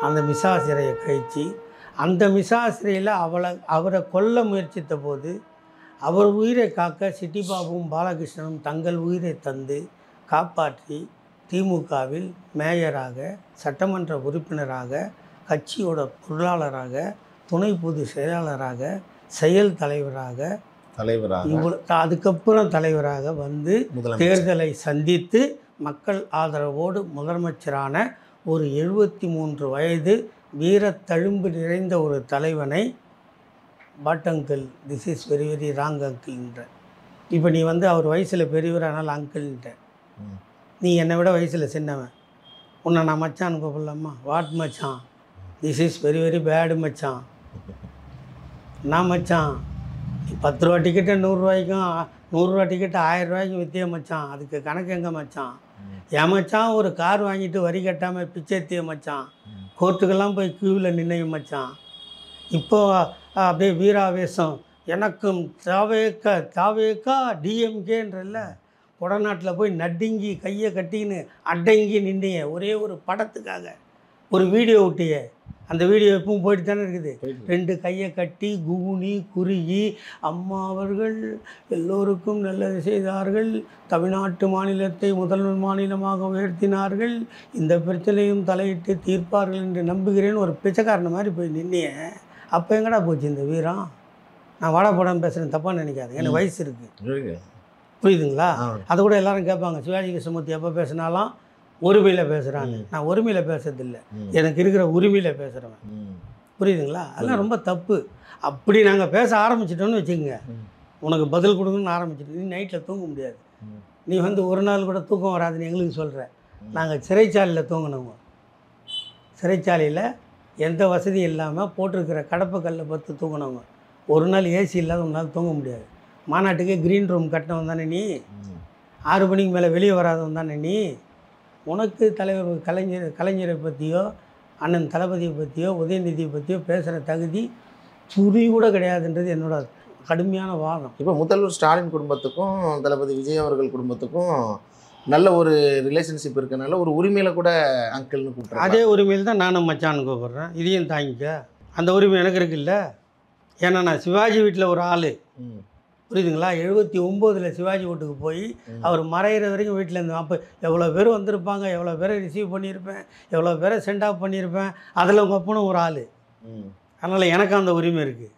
அந்த மிசா சிறையை கழித்து அந்த மிசா சிறையில் அவரை கொல்ல முயற்சித்த போது அவர் உயிரை காக்க சிட்டிபாபுவும் பாலகிருஷ்ணனும் தங்கள் உயிரை தந்து காப்பாற்றி திமுகவில் மேயராக, சட்டமன்ற உறுப்பினராக, கட்சியோட பொருளாளராக, துணை பொதுச் செயலாளராக, செயல் தலைவராக அதுக்கப்புறம் தலைவராக வந்து தேர்தலை சந்தித்து மக்கள் ஆதரவோடு முதலமைச்சரான ஒரு 73 வயது வீரத்தழும்பு நிறைந்த ஒரு தலைவனை but uncle this is very very wrong அங்கிள்ன்ற. இப்போ நீ வந்து அவர் வயசில் பெரியவர், ஆனால் அங்கிள்ன்ற. நீ என்னை விட வயசில் சின்னவன், உன்னை நான் மச்சான் கூப்பிடலாமா? வாட் மச்சான், this is very very bad மச்சான். நான் மச்சான், நீ 10 ரூபா டிக்கெட்டை 100 ரூபாய்க்கும் 100 ரூபா டிக்கெட்டு 1000 ரூபாய்க்கும் வித்திய மச்சான். அதுக்கு கணக்கு எங்கே மச்சான்? என் மச்சான் ஒரு கார் வாங்கிட்டு வரி கட்டாமல் பிச்சைத்திய மச்சான், கோர்ட்டுக்கெல்லாம் போய் க்யூவில் நின்னையும் மச்சான். இப்போ அப்படியே வீராவேசம் எனக்கும் தாவேக்கா டிஎம்கேன்றல்ல, கொடநாட்டில் போய் நடுங்கி கையை கட்டின்னு அடங்கி நின்றிய ஒரே ஒரு படத்துக்காக ஒரு வீடியோ விட்டிய. அந்த வீடியோ எப்பவும் போயிட்டு தானே இருக்குது. 2 கையை கட்டி கூனி குறுகி அம்மா அவர்கள் எல்லோருக்கும் நல்லது செய்தார்கள், தமிழ்நாட்டு மாநிலத்தை முதல்வர் மாநிலமாக உயர்த்தினார்கள், இந்த பிரச்சனையும் தலையிட்டு தீர்ப்பார்கள் என்று நம்புகிறேன்னு ஒரு பிச்சைக்காரன மாதிரி போய் நின்னிய. அப்போ எங்கடா போச்சு இந்த வீரம்? நான் வாடா படம் பேசுகிறேன், தப்பாக நினைக்காது, எனக்கு வயசு இருக்குது, புரியுதுங்களா? அதை கூட எல்லாரும் கேட்பாங்க, சிவாஜி கிருஷ்ணமூர்த்தி எப்போ பேசினாலும் உரிமையில் பேசுகிறாங்க. நான் உரிமையில் பேசுறதில்லை, எனக்கு இருக்கிற உரிமையில் பேசுகிறவன், புரியுதுங்களா? அதெல்லாம் ரொம்ப தப்பு. அப்படி நாங்கள் பேச ஆரம்பிச்சிட்டோன்னு வச்சுக்கோங்க, உனக்கு பதில் கொடுக்கணும்னு ஆரம்பிச்சிட்டு நீ நைட்டில் தூங்க முடியாது. நீ வந்து ஒரு நாள் கூட தூக்கம் வராதுன்னு எங்களுக்கு சொல்கிற. நாங்கள் சிறைச்சாலையில் தூங்கினவங்க, சிறைச்சாலையில் எந்த வசதியும் இல்லாமல் போட்டிருக்கிற கடப்பை கல்லை பற்றி தூங்கினவங்க. ஒரு நாள் ஏசி இல்லாத ஒரு நாள் தூங்க முடியாது. மாநாட்டுக்கே க்ரீன் ரூம் கட்டினவன் தானே நீ? 6 மணிக்கு மேலே வெளியே வராதவன் தானே நீ? உனக்கு தலைவர் கலைஞரை பற்றியோ அண்ணன் தளபதியை பற்றியோ உதயநிதியை பற்றியோ பேசுகிற தகுதி துளி கூட கிடையாதுன்றது என்னோட கடுமையான வாதம். இப்போ முதல்வர் ஸ்டாலின் குடும்பத்துக்கும் தளபதி விஜய் அவர்கள் குடும்பத்துக்கும் நல்ல ஒரு ரிலேஷன்ஷிப் இருக்கனால ஒரு உரிமையில் கூட அங்கிள்னு கூப்பிட்றேன். அதே உரிமையில் தான் நானும் மச்சான்னு கூப்பிட்றேன். இதையும் தாங்கிக்க, அந்த உரிமை எனக்கு இருக்குல்ல. ஏன்னா நான் சிவாஜி வீட்டில் ஒரு ஆள், புரியுதுங்களா? 79 சிவாஜி வீட்டுக்கு போய் அவர் மறைகிற வரைக்கும் வீட்டில் இருந்து. அப்போ எவ்வளோ பேர் வந்திருப்பாங்க, எவ்வளோ பேரை ரிசீவ் பண்ணியிருப்பேன், எவ்வளோ பேரை சென்ட் ஆஃப் பண்ணியிருப்பேன். அதில் உங்கள் அப்பனும் ஒரு ஆள், அதனால் எனக்கு அந்த உரிமை இருக்குது,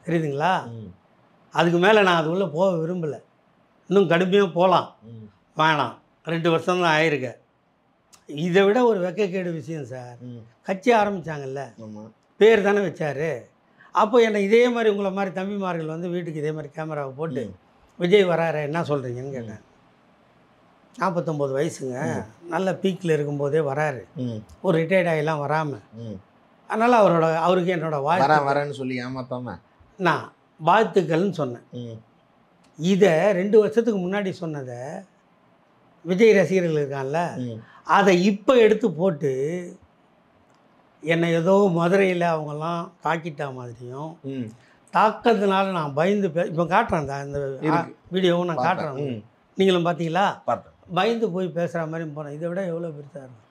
தெரியுதுங்களா? அதுக்கு மேலே நான் அது உள்ளே போக விரும்பலை. இன்னும் கடுமையாக போகலாம், வேணாம். 2 வருஷம் தான் ஆயிருக்கு. இதை விட ஒரு வெக்கக்கேடு விஷயம் சார், கட்சி ஆரம்பித்தாங்கல்ல, பேர் தானே வச்சார். அப்போ என்னை இதே மாதிரி உங்களை மாதிரி தம்பிமார்கள் வந்து வீட்டுக்கு இதே மாதிரி கேமராவை போட்டு விஜய் வராரு என்ன சொல்கிறீங்கன்னு கேட்டேன். 49 வயசுங்க, நல்ல பீக்கில் இருக்கும்போதே வராரு, ஒரு ரிட்டையர்ட் ஆகிலாம் வராமல். அதனால் அவருக்கு என்னோட வரேன்னு சொல்லி ஏமாத்தாம நான் வாழ்த்துக்கள்னு சொன்னேன். இதை 2 வருஷத்துக்கு முன்னாடி சொன்னதை விஜய் ரசிகர்கள் இருக்கான்ல, அதை இப்போ எடுத்து போட்டு என்னை ஏதோ மதுரையில் அவங்கெல்லாம் தாக்கிட்டா மாதிரியும், தாக்கிறதுனால நான் பயந்து இப்போ காட்டுறேன், இந்த வீடியோவும் நான் காட்டுறேன், நீங்களும் பார்த்தீங்களா? பயந்து போய் பேசுகிற மாதிரி போனேன். இதை விட எவ்வளோ பெருசாக இருக்கும்.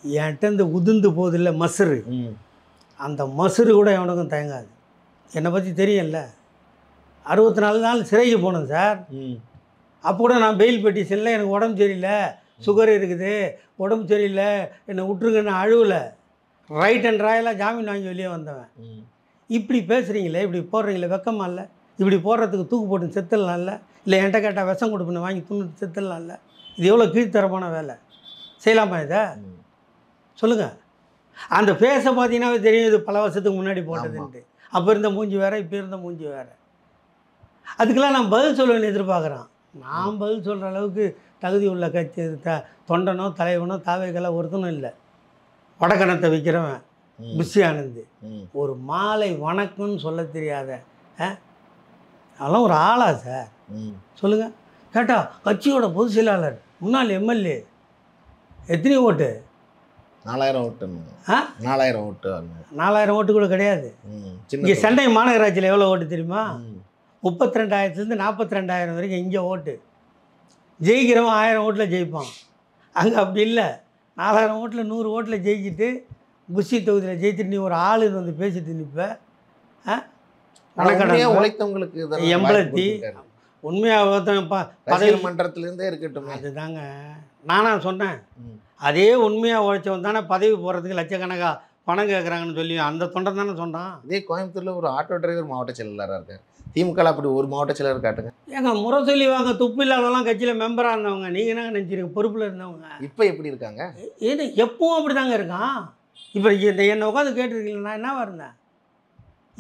என்கிட்ட இந்த உதிர்ந்து போதில்லை மசுறு, அந்த மசுறு கூட எவனுக்கும் தயங்காது. என்னை பற்றி தெரியும்ல, 64 நாள் சிறைக்கு போனேன் சார். அப்போ கூட நான் பெயில் பெட்டிஷனில் எனக்கு உடம்பு சரியில்லை, சுகர் இருக்குது, உடம்பு சரியில்லை, என்னை விட்டுருங்கன்னு அழுவலை, ரைட் அண்ட் ராயலாக ஜாமீன் வாங்கி வெளியே வந்தவன். இப்படி பேசுகிறீங்களே, இப்படி போடுறீங்களே, வெக்கமா இல்லை? இப்படி போடுறதுக்கு தூக்கு போட்டு செத்துடலாம் இல்லை? இல்லை என்கிட்ட கேட்டால் விஷம் கொடுப்பேன்னு வாங்கி துண்ணு செத்துடலாம் இல்லை? இது எவ்வளோ கீழ்த்தரமான வேலை? செய்யலாமா இதை? சொல்லுங்கள். அந்த ஃபேஸை பார்த்தீங்கன்னாவே தெரியும் இது பல வருஷத்துக்கு முன்னாடி போட்டதுன்ட்டு. அப்போ இருந்த மூஞ்சி வேறு, இப்போ இருந்த மூஞ்சி வேறு. அதுக்கெல்லாம் நான் பதில் சொல்லுவேன்னு எதிர்பார்க்குறான். நான் பதில் சொல்கிற அளவுக்கு தகுதி உள்ள கட்சி தொண்டனோ தலைவனோ தாவேக்கெல்லாம் ஒருத்தனும் இல்லை. வடக்கணத்தை விற்கிறவன் புஷி ஆனந்த், ஒரு மாலை வணக்கம்னு சொல்ல தெரியாத அதெல்லாம் ஒரு ஆளா சார்? சொல்லுங்கள். கேட்டா கட்சியோட பொதுச் செயலாளர் முன்னாள் எம்எல்ஏ எத்தனை ஓட்டு? 4000 ஓட்டுன்னு. ஆ 4000 ஓட்டு. 4000 ஓட்டு கூட கிடையாது. இங்கே சின்ன சென்னை மாநகராட்சியில் எவ்வளோ ஓட்டு தெரியுமா? 32,000 42,000 வரைக்கும் இங்கே ஓட்டு. ஜெயிக்கிறவன் 1000 ஓட்டில் ஜெயிப்பான். அங்கே அப்படி இல்லை. 4000 ஓட்டில் 100 ஓட்டில் ஜெயிச்சுட்டு புஷி தொகுதியில் ஜெயிச்சுட்டு நீ ஒரு ஆளுன்னு வந்து பேசிட்டு நிற்ப. உழைத்தவங்களுக்கு எம்பளத்தி உண்மையாக பதவி மன்றத்திலேருந்தே இருக்கட்டும். அதுதாங்க நானா சொன்னேன். அதே உண்மையாக உழைச்சவன் தானே பதவி போகிறதுக்கு லட்சக்கணக்காக பணம் கேட்குறாங்கன்னு சொல்லி அந்த தொண்டை தானே சொன்னான். இதே கோயம்புத்தூரில் ஒரு ஆட்டோ டிரைவர் மாவட்ட செயலாளராக இருக்கார். திமுக அப்படி ஒரு மாவட்ட செயலர் காட்டுங்க. ஏங்க முறை சொல்லி வாங்க துப்பு இல்லாதவெல்லாம் கட்சியில் மெம்பராக இருந்தவங்க. நீங்கள் என்ன நினச்சிருங்க பொறுப்பில் இருந்தவங்க இப்போ எப்படி இருக்காங்க? ஏன்னா எப்பவும் அப்படி தாங்க இருக்கான். இப்போ இந்த என்னை உட்காந்து கேட்டிருக்கீங்களா? நான் என்னவா இருந்தேன்?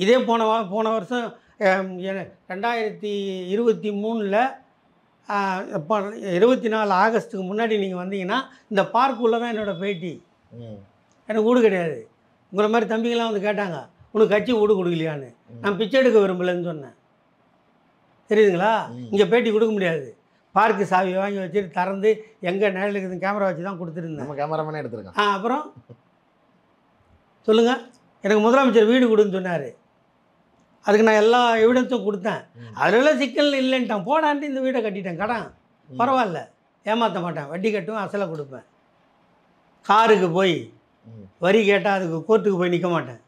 இதே போன வருஷம் 2023 இப்போ 24 ஆகஸ்ட்டுக்கு முன்னாடி நீங்கள் வந்தீங்கன்னா இந்த பார்க்குள்ளே தான் என்னோடய பேட்டி. எனக்கு வீடு கிடையாது. உங்களை மாதிரி தம்பிங்களாம் வந்து கேட்டாங்க உனக்கு கட்சி வீடு கொடுக்கலையான்னு. நான் பிச்சை எடுக்க விரும்பலைன்னு சொன்னேன். தெரியுதுங்களா? இங்கே பேட்டி கொடுக்க முடியாது. பார்க்கு சாவி வாங்கி வச்சுட்டு திறந்து எங்கே நிழல் இருக்குது கேமரா வச்சு தான் கொடுத்துருந்தேன். நம்ம கேமராமேனே எடுத்துருக்கேன். அப்புறம் சொல்லுங்கள். எனக்கு முதலமைச்சர் வீடு கொடுன்னு சொன்னார். அதுக்கு நான் எல்லா எவிடன்ஸும் கொடுத்தேன். அதெல்லாம் சிக்கல் இல்லைன்ட்டான். போடான்ட்டு இந்த வீடை கட்டிட்டேன். கடன் பரவாயில்ல, ஏமாற்ற மாட்டேன். வட்டி கட்டுவேன், அசலை கொடுப்பேன். காருக்கு போய் வரி கேட்டால் அதுக்கு கோர்ட்டுக்கு போய் நிற்க மாட்டேன்.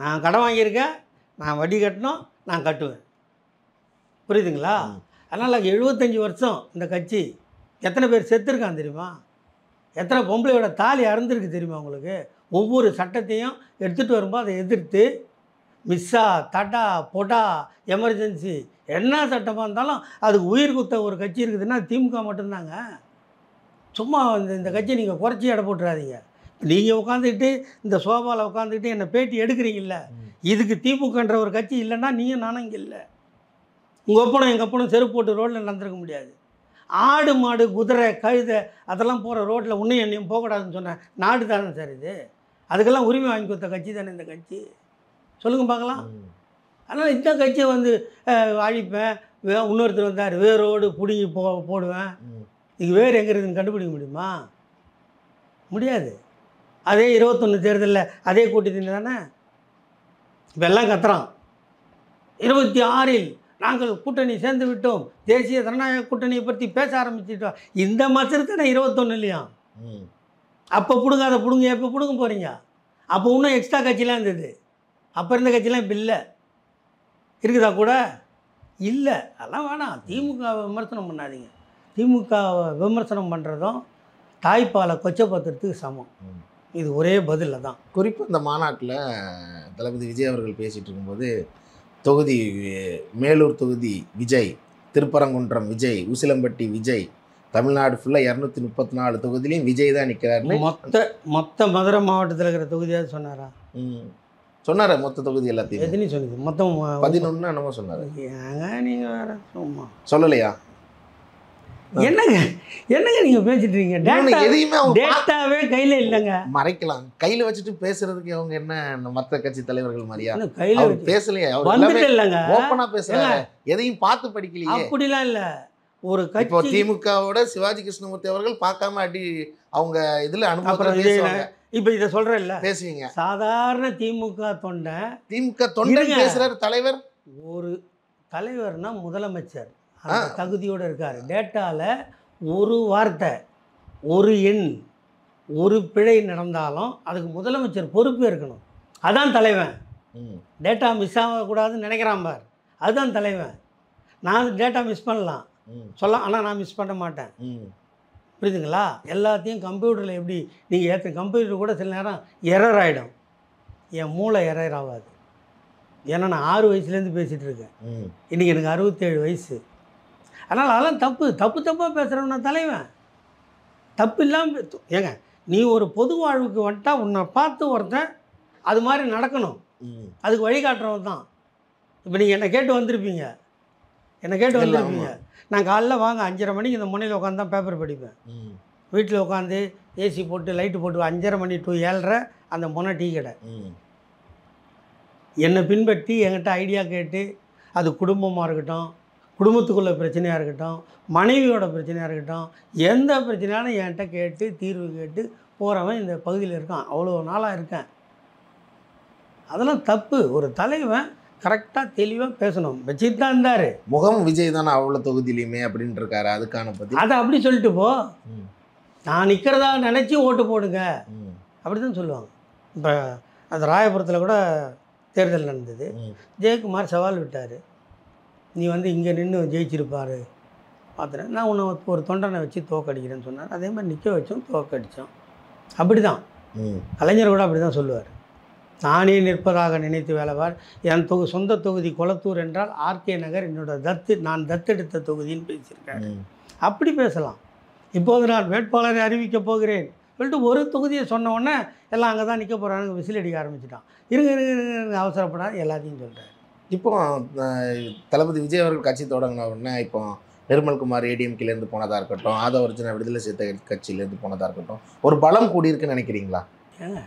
நான் கடன் வாங்கியிருக்கேன், நான் வட்டி கட்டணும், நான் கட்டுவேன். புரியுதுங்களா? அதனால் 75 வருஷம் இந்த கட்சி எத்தனை பேர் செத்துருக்கான் தெரியுமா? எத்தனை பொம்பளையோட தாலி அறுந்துருக்கு தெரியுமா உங்களுக்கு? ஒவ்வொரு சட்டத்தையும் எடுத்துகிட்டு வரும்போது அதை எதிர்த்து மிஸ்ஸா தடா பொடா எமர்ஜென்சி என்ன சட்டமாக இருந்தாலும் அதுக்கு உயிர் குத்த ஒரு கட்சி இருக்குதுன்னா திமுக மட்டும்தாங்க. சும்மா இந்த கட்சியை நீங்கள் குறைச்சி எடை போட்டுறாதீங்க. நீங்கள் உட்காந்துக்கிட்டு இந்த சோபாவில் உட்காந்துக்கிட்டு என்னை பேட்டி எடுக்கிறீங்கல்ல, இதுக்கு திமுகன்ற ஒரு கட்சி இல்லைன்னா நீயும் நானும் இங்கே இல்லை. உங்கள் அப்பனும் எங்கள் அப்பனும் செருப்பு போட்டு ரோட்டில் நடந்துருக்க முடியாது. ஆடு மாடு குதிரை கழுதை அதெல்லாம் போகிற ரோட்டில் உன்னையும் என்னையும் போகக்கூடாதுன்னு சொன்னேன். நாடு தானே சார் இது. அதுக்கெல்லாம் உரிமை வாங்கி கொடுத்த கட்சி தானே இந்த கட்சி. சொல்லுங்கள் பார்க்கலாம். அதனால் இந்த கட்சியை வந்து அழிப்பேன், இன்னொருத்தர் வந்தார் வேரோடு பிடிங்கி போடுவேன். இதுக்கு வேறு எங்கே இருக்குதுன்னு கண்டுபிடிக்க முடியுமா? முடியாது. அதே 21 தேர்தலில் அதே கூட்டத்தில் தானே இப்போ எல்லாம் கத்துறான். 26 நாங்கள் கூட்டணி சேர்ந்து விட்டோம், தேசிய ஜனநாயக கூட்டணியை பற்றி பேச ஆரம்பிச்சிட்டோம். இந்த மசரத்தானே 21 அப்போ பிடுங்க, அதை பிடுங்க. எப்போ பிடுங்க போகிறீங்க? அப்போ இன்னும் எக்ஸ்ட்ரா கட்சிலாம் இருந்தது. அப்போ இருந்த கட்சிலாம் இப்போ இல்லை. இருக்குதா கூட? இல்லை. அதெல்லாம் வேணாம். திமுக விமர்சனம் பண்ணாதீங்க. திமுக விமர்சனம் பண்ணுறதும் தாய்ப்பாலை கொச்சப்படுத்துறதுக்கு சமம். இது ஒரே பதிலில் தான். குறிப்பாக இந்த மாநாட்டில் தளபதி விஜய் அவர்கள் பேசிகிட்டு இருக்கும்போது தொகுதி மேலூர் தொகுதி விஜய், திருப்பரங்குன்றம் விஜய், உசிலம்பட்டி விஜய், தமிழ்நாடு ஃபுல்லாக 234 தொகுதியிலையும் விஜய் தான் நிற்கிறாருன்னு மொத்த மதுரை மாவட்டத்தில் இருக்கிற தொகுதியாவது சொன்னாரா? சொன்னார். மொத்த தொகுதி எல்லாத்தையும் எத்தனை சொன்னீங்க? மொத்தம் 11 என்னமோ சொன்னார். ஏங்க நீங்கள் வேறு சும்மா சொல்லலையா? என்னங்க நீங்கள் பேசிட்டு இருக்கீங்க? எதையுமே டேட்டாவே கையில் இல்லைங்க. மறைக்கலாம். கையில் வச்சுட்டு பேசுறதுக்கு அவங்க என்ன மற்ற கட்சி தலைவர்கள் மாதிரியா? கையில் பேசலையே, வந்துட்டு இல்லைங்க, ஓப்பனா பேசுறாங்க. எதையும் பார்த்து படிக்கலையே. அப்படிலாம் இல்லை. ஒரு கட்சி இப்போ திமுகவோட சிவாஜி கிருஷ்ணமூர்த்தி அவர்கள் பார்க்காம அடி அவங்க இதுல அனுபவம். இப்போ இதை சொல்கிறேன்ல பேசுவீங்க. சாதாரண திமுக தொண்டை பேசுகிறார் தலைவர். ஒரு தலைவர்னா முதலமைச்சர் அந்த தகுதியோடு இருக்கார். டேட்டாவில் ஒரு வார்த்தை, ஒரு எண், ஒரு பிழை நடந்தாலும் அதுக்கு முதலமைச்சர் பொறுப்பு இருக்கணும். அதான் தலைவன். டேட்டா மிஸ் ஆகக்கூடாதுன்னு நினைக்கிறான் பார், அதுதான் தலைவன். நான் டேட்டா மிஸ் பண்ணலாம் சொல்லலாம், ஆனால் நான் மிஸ் பண்ண மாட்டேன். புரியுதுங்களா? எல்லாத்தையும் கம்ப்யூட்டரில் எப்படி நீங்கள் கம்ப்யூட்டர் கூட சில நேரம் எரர் ஆகிடும். என் மூளை எரர் ஆகாது. ஏன்னா நான் 6 வயசுலேருந்து பேசிகிட்டு இருக்கேன். இன்றைக்கி எனக்கு 67 வயசு. அதனால் அதெல்லாம் தப்பாக பேசுகிறவனா தலைவன். தப்பு இல்லாமல் ஏங்க, நீ ஒரு பொது வாழ்வுக்கு வந்துட்டா உன்னை பார்த்து ஒருத்தன் அது மாதிரி நடக்கணும். அதுக்கு வழிகாட்டுறவன் தான். இப்போ நீங்கள் என்னை கேட்டு வந்திருப்பீங்க. நான் காலைல வாங்க 5:30 மணிக்கு இந்த முனையில் உட்காந்து தான் பேப்பர் படிப்பேன். வீட்டில் உட்காந்து ஏசி போட்டு லைட்டு போட்டு 5:30 மணி to 7:30 அந்த முனை டீ கடை. என்னை பின்பற்றி என்கிட்ட ஐடியா கேட்டு, அது குடும்பமாக இருக்கட்டும், குடும்பத்துக்குள்ள பிரச்சனையாக இருக்கட்டும், மனைவியோட பிரச்சனையாக இருக்கட்டும், எந்த பிரச்சனையாலும் என்கிட்ட கேட்டு தீர்வு கேட்டு போகிறவன் இந்த பகுதியில் இருக்கான். அவ்வளோ நாளாக இருக்கேன். அதெல்லாம் தப்பு. ஒரு தலைவன் கரெக்டாக தெளிவாக பேசணும். வச்சுட்டு தான் இருந்தார். முகம் விஜய் தானே அவ்வளோ தொகுதியிலையுமே அப்படின்ட்டு இருக்காரு. அதுக்கான பற்றி அதை அப்படி சொல்லிட்டு போ, நான் நிற்கிறதா நினச்சி ஓட்டு போடுங்க அப்படி தான் சொல்லுவாங்க. இப்போ அந்த ராயபுரத்தில் கூட தேர்தல் நடந்தது. ஜெயக்குமார் சவால் விட்டார், நீ வந்து இங்கே நின்று ஜெயிச்சிருப்பார் பார்த்துறேன், நான் உன்னை ஒரு தொண்டனை வச்சு தோக்கடிக்கிறேன்னு சொன்னார். அதே மாதிரி நிற்க வச்சோம், தோக்கடித்தோம். அப்படி தான் கலைஞர் கூட அப்படி தான் சொல்லுவார். நானே நிற்பதாக நினைத்து வேலைவார், என் சொந்த தொகுதி கொளத்தூர் என்றால் ஆர்கே நகர் என்னோட நான் தத்தெடுத்த தொகுதின்னு பேசியிருக்கேன். அப்படி பேசலாம். இப்போது நான் வேட்பாளரை அறிவிக்கப் போகிறேன் சொல்லிட்டு ஒரு தொகுதியை சொன்ன உடனே எல்லாம் அங்கே தான் நிற்க போகிறாங்க, விசில் அடிக்க ஆரம்பிச்சிட்டான். இருங்க அவசரப்படாது எல்லாத்தையும் சொல்கிறேன். இப்போ தளபதி விஜய் அவர்கள் கட்சி தொடங்கின உடனே இப்போ நிர்மல்குமார் ஏடிஎம்கேலேருந்து போனதாக இருக்கட்டும், ஆதவர்ஜுனா விடுதலை சிறுத்தை கட்சியிலேருந்து போனதாக இருக்கட்டும், ஒரு பலம் கூடியிருக்குன்னு நினைக்கிறீங்களா? ஏங்க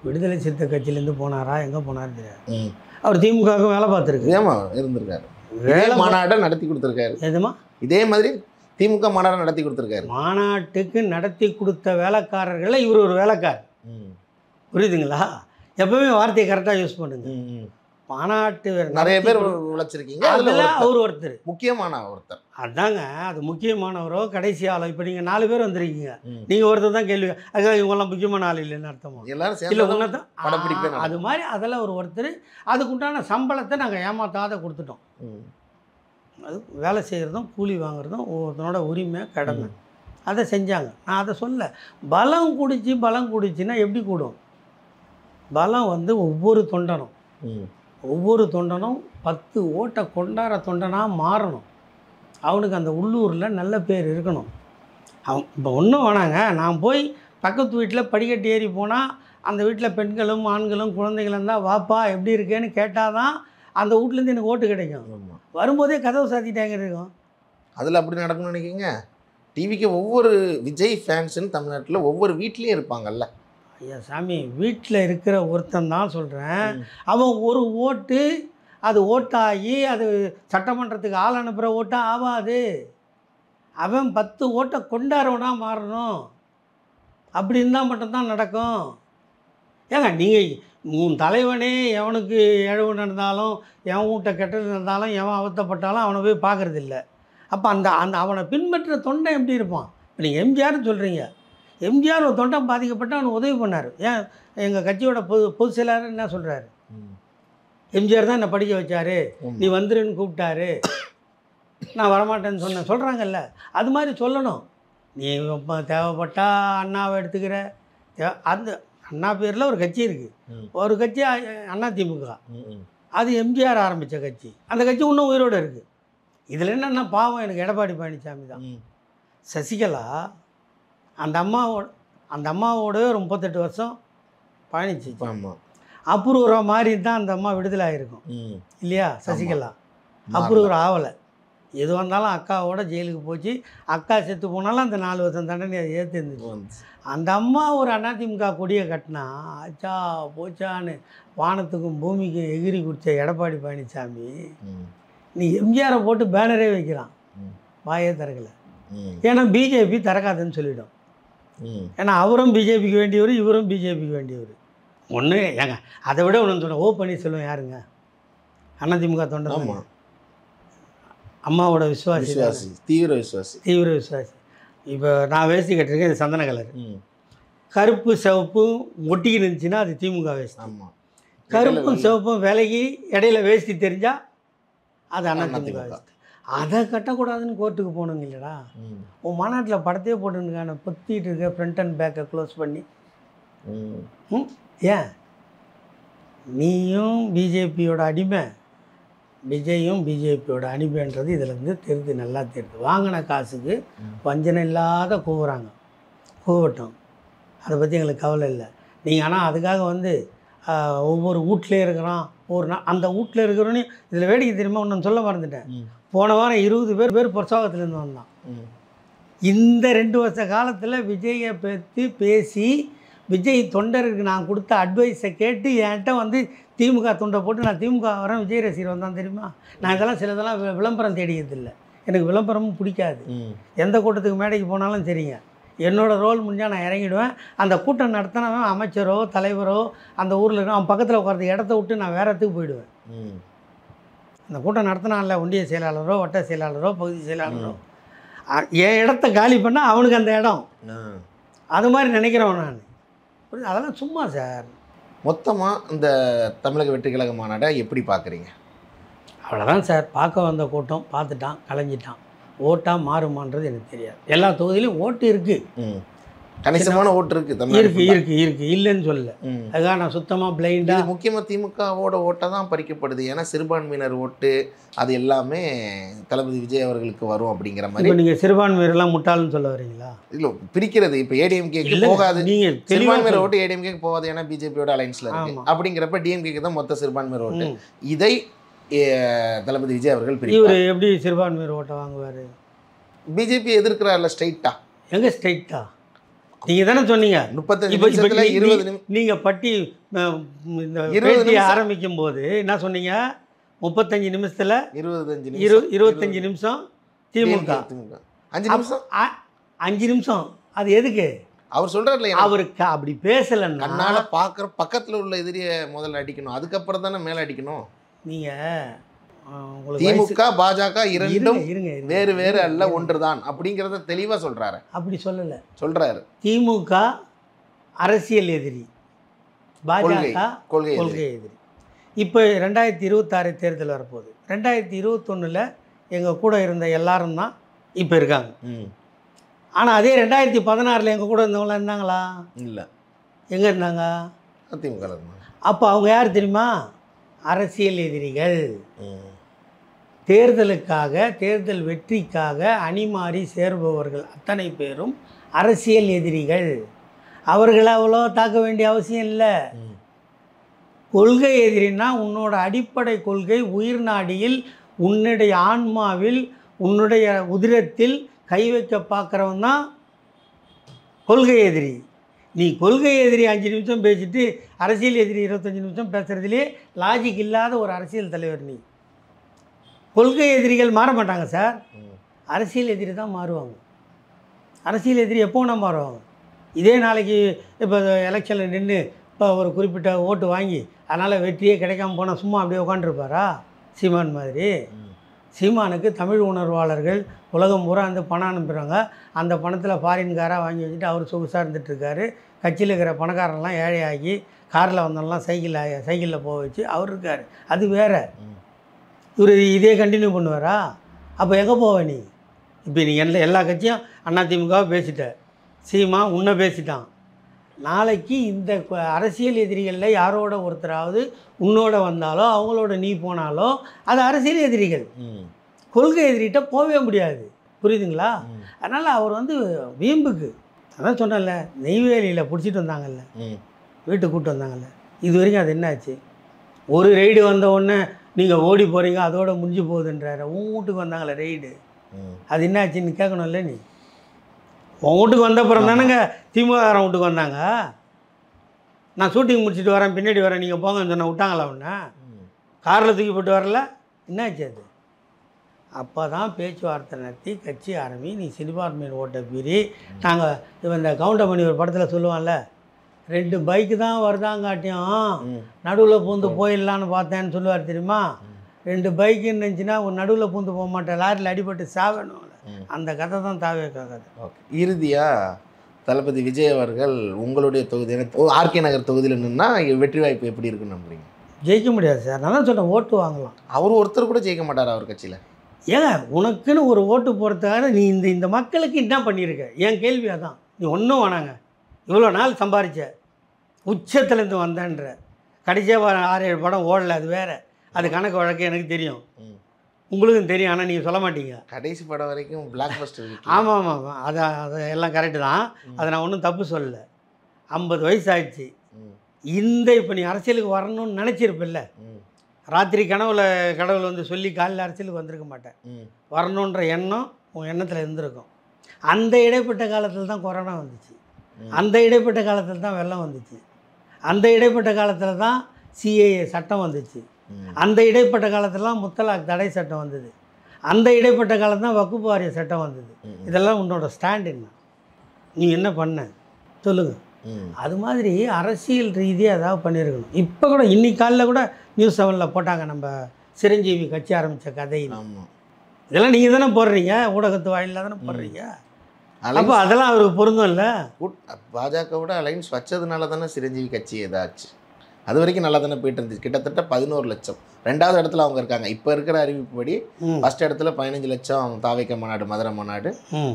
விடுதலை சிறுத்தை கட்சியிலேருந்து போனாரா, எங்கே போனார் தெரியாது. அவர் திமுகவுக்கு வேலை பார்த்துருக்கு. ஏமா இருந்திருக்காரு, வேலை மாநாட்டை நடத்தி கொடுத்துருக்காரு. எதுமா இதே மாதிரி திமுக மாநாட்டை நடத்தி கொடுத்துருக்காரு. மாநாட்டுக்கு நடத்தி கொடுத்த வேலைக்காரர்களை இவர் ஒரு வேலைக்காரர். புரியுதுங்களா? எப்பவுமே வார்த்தையை கரெக்டாக யூஸ் பண்ணுங்க. மாநாட்டு நிறைய பேர் உழைச்சிருக்கீங்க, அதில் அவர் ஒருத்தர் முக்கியமான ஒருத்தர். அதாங்க, அது முக்கியமானவரோ கடைசி ஆளோ. இப்போ நீங்கள் 4 பேர் வந்திருக்கீங்க, நீங்கள் ஒருத்தர் தான் கேள்வி, அதுக்காக இவங்கெல்லாம் முக்கியமான ஆள் இல்லைன்னு அர்த்தமா? எல்லாரும் இல்லை சேர்ந்து ஒன்று தான் படப்பிடிப்பேன். அது மாதிரி அதில் ஒருத்தர். அதுக்குண்டான சம்பளத்தை நாங்கள் ஏமாத்தாத கொடுத்துட்டோம். அது வேலை செய்கிறதும் கூலி வாங்குறதும் ஒருத்தனோட உரிமை கடமை. அதை செஞ்சாங்க. நான் அதை சொல்ல. பலம் கூடிச்சுன்னா எப்படி கூடும்? பலம் வந்து ஒவ்வொரு தொண்டனும் 10 ஓட்டை கொண்டாட தொண்டனாக மாறணும். அவனுக்கு அந்த உள்ளூரில் நல்ல பேர் இருக்கணும். அவன் இப்போ ஒன்றும் வேணாங்க, நான் போய் பக்கத்து வீட்டில் படிக்கட்டு ஏறி போனால் அந்த வீட்டில் பெண்களும் ஆண்களும் குழந்தைகளும் இருந்தால் வாப்பா எப்படி இருக்கேன்னு கேட்டால் தான் அந்த வீட்லேருந்து எனக்கு ஓட்டு கிடைக்கும். வரும்போதே கதவு சாத்திட்டாங்க இருக்கும். அதில் அப்படி நடக்கணும்னு நினைக்கிங்க? டிவிக்கு ஒவ்வொரு விஜய் ஃபேன்ஸுன்னு தமிழ்நாட்டில் ஒவ்வொரு வீட்லேயும் இருப்பாங்கல்ல. ஐயா சாமி, வீட்டில் இருக்கிற ஒருத்தன் தான் சொல்கிறேன். அவன் ஒரு ஓட்டு அது ஓட்டாகி அது சட்டமன்றத்துக்கு ஆள் அனுப்புகிற ஓட்டாக ஆகாது. அவன் 10 ஓட்டை கொண்டாடுறவனாக மாறணும். அப்படி இருந்தால் மட்டும்தான் நடக்கும். ஏங்க நீங்கள் உன் தலைவனே எவனுக்கு இழவு நடந்தாலும், எவன் வீட்டை கெட்டது நடந்தாலும், எவன் அவத்தப்பட்டாலும் அவனை போய் பார்க்குறது இல்லை. அப்போ அந்த அவனை பின்பற்ற தொண்டை எப்படி இருப்பான்? இப்போ நீங்கள் எம்ஜிஆர்னு சொல்கிறீங்க. எம்ஜிஆர் ஒரு தொண்டன் பாதிக்கப்பட்டு அவனுக்கு உதவி பண்ணார். ஏன் எங்கள் கட்சியோட பொது செயலாளர் என்ன சொல்கிறாரு? எம்ஜிஆர் தான் என்னை படிக்க வச்சார், நீ வந்துருன்னு கூப்பிட்டாரு, நான் வரமாட்டேன்னு சொல்கிறாங்கல்ல. அது மாதிரி சொல்லணும். நீ இப்போ தேவைப்பட்டா அண்ணாவை எடுத்துக்கிற, அந்த அண்ணா பேரில் ஒரு கட்சி இருக்குது. ஒரு கட்சி அதிமுக, அது எம்ஜிஆர் ஆரம்பித்த கட்சி. அந்த கட்சி இன்னும் உயிரோடு இருக்குது. இதில் என்னென்னா பாவம் எனக்கு எடப்பாடி பழனிசாமி தான். சசிகலா அந்த அம்மாவோடவே ஒரு 38 வருஷம் பயணிச்சு. அப்ரூவராக மாதிரி தான் அந்த அம்மா விடுதலை ஆகிருக்கும் இல்லையா? சசிகலா அப்ரூவர் ஆகலை. எது வந்தாலும் அக்காவோட ஜெயிலுக்கு போச்சு. அக்கா செத்து போனாலும் அந்த 4 வருஷம் தண்டனை அதை ஏற்று இருந்துச்சு. அந்த அம்மா ஒரு அதிமுக கொடியை கட்டினா ஆச்சா போச்சான்னு வானத்துக்கும் பூமிக்கும் எகிரி குடித்த எடப்பாடி பழனிசாமி நீ எம்ஜிஆரை போட்டு பேனரே வைக்கிறான், வாயே திறக்கலை. ஏன்னா பிஜேபி திறக்காதுன்னு சொல்லிடும். ஏன்னா அவரும் பிஜேபிக்கு வேண்டியவர், இவரும் பிஜேபிக்கு வேண்டியவர். ஒன்று ஏங்க அதை விட ஒன்று சொன்ன ஓ பன்னீர்செல்வம் யாருங்க? அதிமுக தொண்டர், அம்மாவோட விசுவாசி, தீவிர விசுவாசி. இப்போ நான் வேஷ்டி கட்டிருக்கேன், இது சந்தன கலர். கருப்பு சிவப்பும் ஒட்டிக்கு இருந்துச்சுன்னா அது திமுக வேஷ்டி. கருப்பும் சிவப்பும் விலகி இடையில வேஷ்டி தெரிஞ்சால் அது அதிமுக வேஷ்டி. அதை கட்டக்கூடாதுன்னு கோர்ட்டுக்கு போகணுங்க இல்லைடா? உன் மாநாட்டில் படத்தையே போட்டுருக்கான பொத்திட்டு இருக்க ஃப்ரண்ட் அண்ட் பேக்கை க்ளோஸ் பண்ணி. ஏன் நீயும் பிஜேபியோட அடிமை, விஜயும் பிஜேபியோட அடிமைன்றது இதிலேருந்து தெரியுது, நல்லா தெரியுது. வாங்கின காசுக்கு வஞ்சனை இல்லாத கூவுறாங்க, கூவட்டும், அதை பற்றி எங்களுக்கு கவலை இல்லை. நீங்கள் ஆனால் அதுக்காக வந்து ஒவ்வொரு வீட்லேயே இருக்கிறோம், அந்த வீட்டில் இருக்கிறோன்னு இதில் வேடிக்கை தெரியுமா? ஒன்று சொல்ல மறந்துட்டேன். போன வாரம் 20 பேர் பொற்சாகத்துலேருந்து வந்தான். இந்த 2 வருஷ காலத்தில் விஜயை பற்றி பேசி விஜய் தொண்டருக்கு நான் கொடுத்த அட்வைஸை கேட்டு என்கிட்ட வந்து திமுக தொண்டை போட்டு நான் திமுக வரேன் விஜய் ரசிகர் வந்தான் தெரியுமா. நான் இதெல்லாம் சிலதெல்லாம் விளம்பரம் தேடியது இல்லை. எனக்கு விளம்பரமும் பிடிக்காது. எந்த கூட்டத்துக்கு மேடைக்கு போனாலும் சரிங்க, என்னோடய ரோல் முடிஞ்சால் நான் இறங்கிடுவேன். அந்த கூட்டம் நடத்தினவன் அமைச்சரோ தலைவரோ அந்த ஊரில் இருக்கோ அவன் பக்கத்தில் உட்காந்து இடத்த விட்டு நான் வேறு இடத்துக்கு போயிடுவேன். அந்த கூட்டம் நடத்தினான்ல ஒன்றிய செயலாளரோ வட்ட செயலாளரோ பகுதி செயலாளரோ என் இடத்த காலி பண்ணால் அவனுக்கு அந்த இடம். அது மாதிரி நினைக்கிறவன் நான். அதெல்லாம் சும்மா சார். மொத்தமாக இந்த தமிழக வெற்றி கழக மாநாடை எப்படி பார்க்குறீங்க? அவ்வளோதான் சார். பார்க்க வந்த கூட்டம் பார்த்துட்டான், கலைஞ்சிட்டான். ஓட்டாக மாறுமான்றது எனக்கு தெரியாது. எல்லா தொகுதியிலும் ஓட்டு இருக்குது, கணிசமான ஓட்டு இருக்குது, இருக்குது இல்லைன்னு சொல்லல. அதுக்காக நான் சுத்தமாக பிளைண்டாக முக்கியமாக திமுகவோட ஓட்டை தான் பறிக்கப்படுது. ஏன்னா சிறுபான்மையினர் ஓட்டு அது எல்லாமே தளபதி விஜய் அவர்களுக்கு வரும் அப்படிங்கிற மாதிரி. இப்போ நீங்கள் சிறுபான்மையினர்லாம் முட்டாள்னு சொல்ல வரீங்களா? இல்லை, பிரிக்கிறது. இப்போ ஏடிஎம்கேக்கு போகாது, நீங்கள் சிறுபான்மையினர் ஓட்டு ஏடிஎம்கேக்கு போகாது, ஏன்னா பிஜேபியோட அலைன்ஸில் இருக்குது. அப்படிங்கிறப்ப டிஎம்கேக்கு தான் மொத்த சிறுபான்மையினர் ஓட்டு. இதை தளபதி விஜய் அவர்கள் இவர் எப்படி சிறுபான்மையினர் ஓட்டை வாங்குவார்? பிஜேபி எதிர்க்கிறார்ல ஸ்ட்ரைட்டா. எங்கே ஸ்ட்ரைட்டா? நீங்கள் தானே சொன்னீங்க 20 நீங்கள் பட்டி இந்த பேட்டியை ஆரம்பிக்கும் போது என்ன சொன்னீங்க? 35 நிமிஷத்தில் 25 நிமிஷம் திமுக, 5 நிமிஷம். அது எதுக்கு அவர் சொல்றாருல? அவருக்கு அப்படி பேசலன்னா கண்ணால பார்க்குற பக்கத்தில் உள்ள எதிரியை முதல்ல அடிக்கணும், அதுக்கப்புறம் தானே மேலே அடிக்கணும். நீங்கள் திமுக பாஜக இரண்டும் வேறு வேறு அல்ல, ஒன்றுதான் அப்படிங்கிறத தெளிவாக சொல்றாரு. அப்படி சொல்லலை, சொல்றாரு. திமுக அரசியல் எதிரி, பாஜக கொள்கை எதிரி. இப்போ 2026 தேர்தல் வரப்போகுது. 2021 எங்கள் கூட இருந்த எல்லாரும் தான் இப்போ இருக்காங்க. ஆனால் அதே 2016 எங்கள் கூட இருந்தவங்களாம் இருந்தாங்களா? இல்லை. எங்கே இருந்தாங்க? திமுக. அப்போ அவங்க யார் தெரியுமா? அரசியல் எதிரிகள். தேர்தலுக்காக, தேர்தல் வெற்றிக்காக அணிமாறி சேர்பவர்கள் அத்தனை பேரும் அரசியல் எதிரிகள். அவர்களை அவ்வளோ தாக்க வேண்டிய அவசியம் இல்லை. கொள்கை எதிரின்னா உன்னோட அடிப்படை கொள்கை உயிர் நாடியில், உன்னுடைய ஆன்மாவில், உன்னுடைய உதிரத்தில் கை வைக்க பார்க்குறவன் தான் கொள்கை எதிரி. நீ கொள்கை எதிரி 5 நிமிஷம் பேசிட்டு அரசியல் எதிரி 25 நிமிஷம் பேசுகிறதுலே லாஜிக் இல்லாத ஒரு அரசியல் தலைவர் நீ. கொள்கை எதிரிகள் மாற மாட்டாங்க சார், அரசியல் எதிரி தான் மாறுவாங்க. அரசியல் எதிரி எப்போனா மாறுவாங்க. இதே நாளைக்கு இப்போ எலெக்ஷனில் நின்று இப்போ ஒரு குறிப்பிட்ட ஓட்டு வாங்கி அதனால் வெற்றியே கிடைக்காம போனால் சும்மா அப்படியே உட்காந்துருப்பாரா? சீமான் மாதிரி. சீமானுக்கு தமிழ் உணர்வாளர்கள் உலகம் பூரா வந்து பணம் அனுப்புகிறாங்க. அந்த பணத்தில் ஃபாரின்காராக வாங்கி வச்சுட்டு அவர் சொகுசாக இருந்துகிட்ருக்காரு. கட்சியில் இருக்கிற பணக்காரன்லாம் ஏழையாகி காரில் வந்தவங்களாம் சைக்கிளில் போக வச்சு அவர் இருக்கார். அது வேறு. இவர் இதே கண்டினியூ பண்ணுவாரா? அப்போ எங்கே போவ நீ? இப்போ நீ எல்லா கட்சியும் அதிமுகவை பேசிட்ட, சீமா உன்னை பேசிட்டான். நாளைக்கு இந்த அரசியல் எதிரிகளில் யாரோட ஒருத்தராவது உன்னோட வந்தாலோ அவங்களோட நீ போனாலோ அது அரசியல் எதிரிகள். கொள்கை எதிரிகிட்ட போகவே முடியாது. புரியுதுங்களா? அதனால் அவர் வந்து வீம்புக்கு, அதான் சொன்னல, நெய்வேலியில் பிடிச்சிட்டு வந்தாங்கல்ல, வீட்டுக்கு கூப்பிட்டு வந்தாங்கல்ல, இது வரைக்கும் அது என்னாச்சு? ஒரு ரெய்டு வந்த உடனே நீங்கள் ஓடி போகிறீங்க, அதோட முடிஞ்சு போகுதுன்றாரு. உன் வீட்டுக்கு வந்தாங்களே ரெய்டு, அது என்னாச்சுன்னு கேட்கணும்ல நீ. உன் வீட்டுக்கு வந்தப்புறம் தானேங்க திமுககாரன் வீட்டுக்கு வந்தாங்க. நான் ஷூட்டிங் முடிச்சுட்டு வரேன், பின்னாடி வரேன், நீங்கள் போங்கன்னு சொன்ன விட்டாங்களா? ஒன்று காரில் தூக்கி போட்டு வரல, என்னாச்சு அது? அப்போ தான் பேச்சுவார்த்தை நடத்தி கட்சி ஆரம்பி, நீ சிறுபான்மையின் ஓட்டை மீறி நாங்கள் இவன் இந்த கவுண்டமணி ஒரு படத்தில் சொல்லுவான்ல, 2 பைக்கு தான் வருதாங்காட்டியும் நடுவில் பூந்து போயிடலான்னு பார்த்தேன்னு சொல்லுவார் தெரியுமா? 2 பைக்குன்னு இருந்துச்சுன்னா ஒரு நடுவில் பூந்து போக மாட்டேன், லாரியில் அடிபட்டு சாவணும். அந்த கதை தான் தாவேக்கா கதை. ஓகே, இறுதியாக தளபதி விஜய் அவர்கள் உங்களுடைய தொகுதி ஆர்கே நகர் தொகுதியில் நின்னா வெற்றி வாய்ப்பு எப்படி இருக்குன்னு நம்புறீங்க? ஜெயிக்க முடியாது சார். நான் தான் சொன்னேன், ஓட்டு வாங்கலாம். அவர் ஒருத்தர் கூட ஜெயிக்க மாட்டார் அவர் கட்சியில். ஏங்க உனக்குன்னு ஒரு ஓட்டு போகிறதுக்காக நீ இந்த மக்களுக்கு என்ன பண்ணியிருக்க? என் கேள்வி அதான். நீ ஒன்றும் வேணாங்க, இவ்வளோ நாள் சம்பாதிச்ச, உச்சத்துலேருந்து வந்தேன்ற, கடைசியாக 6-7 படம் ஓடலை, அது வேறு, அது கணக்கு வழக்கு எனக்கு தெரியும், உங்களுக்கும் தெரியும். ஆனால் நீங்கள் சொல்ல மாட்டீங்க. கடைசி படம் வரைக்கும் பிளாக் பஸ்டர். ஆமாம், அது எல்லாம் கரெக்டு தான், அதை நான் ஒன்றும் தப்பு சொல்லலை. 50 வயசு ஆயிடுச்சு. இப்போ நீ அரசியலுக்கு வரணும்னு நினச்சிருப்பில்ல, ராத்திரி கடவுள் வந்து சொல்லி காலையில் அரசியலுக்கு வந்திருக்க மாட்டேன். வரணுன்ற எண்ணம் உன் எண்ணத்தில் இருந்திருக்கும். அந்த இடைப்பட்ட காலத்தில் தான் கொரோனா வந்துச்சு. அந்த இடைப்பட்ட காலத்தில் தான் வெள்ளம் வந்துச்சு. அந்த இடைப்பட்ட காலத்தில் தான் சிஏஏ சட்டம் வந்துச்சு. அந்த இடைப்பட்ட காலத்தில் தான் முத்தலாக் தடை சட்டம் வந்தது. அந்த இடைப்பட்ட காலம் தான் வக்குப்பு வாரிய சட்டம் வந்தது. இதெல்லாம் உன்னோட ஸ்டாண்ட் என்ன? நீ என்ன பண்ண சொல்லுங்கள். அது மாதிரி அரசியல் ரீதியாக ஏதாவது பண்ணியிருக்கணும். இப்போ கூட இன்னைக்கு காலையில் கூட நியூஸ் 7ல் போட்டாங்க, நம்ம சிரஞ்சீவி கட்சி ஆரம்பித்த கதை. இதெல்லாம் நீங்கள் தானே போடுறீங்க, ஊடகத்து வாயிலாக தானே போடுறீங்க. அப்போ அதெல்லாம் அவருக்கு பொருந்தும் இல்லை. பாஜகவோட அலைன்ஸ் வச்சதுனால தானே சிரஞ்சீவி கட்சி ஏதாச்சு. அது வரைக்கும் நல்லா தானே போயிட்டு இருந்துச்சு. கிட்டத்தட்ட 11 லட்சம் 2வது இடத்துல அவங்க இருக்காங்க. இப்போ இருக்கிற அறிவிப்புப்படி ஃபர்ஸ்ட் இடத்துல 15 லட்சம் தாவைக்க மாநாடு, மதுரை மாநாடு.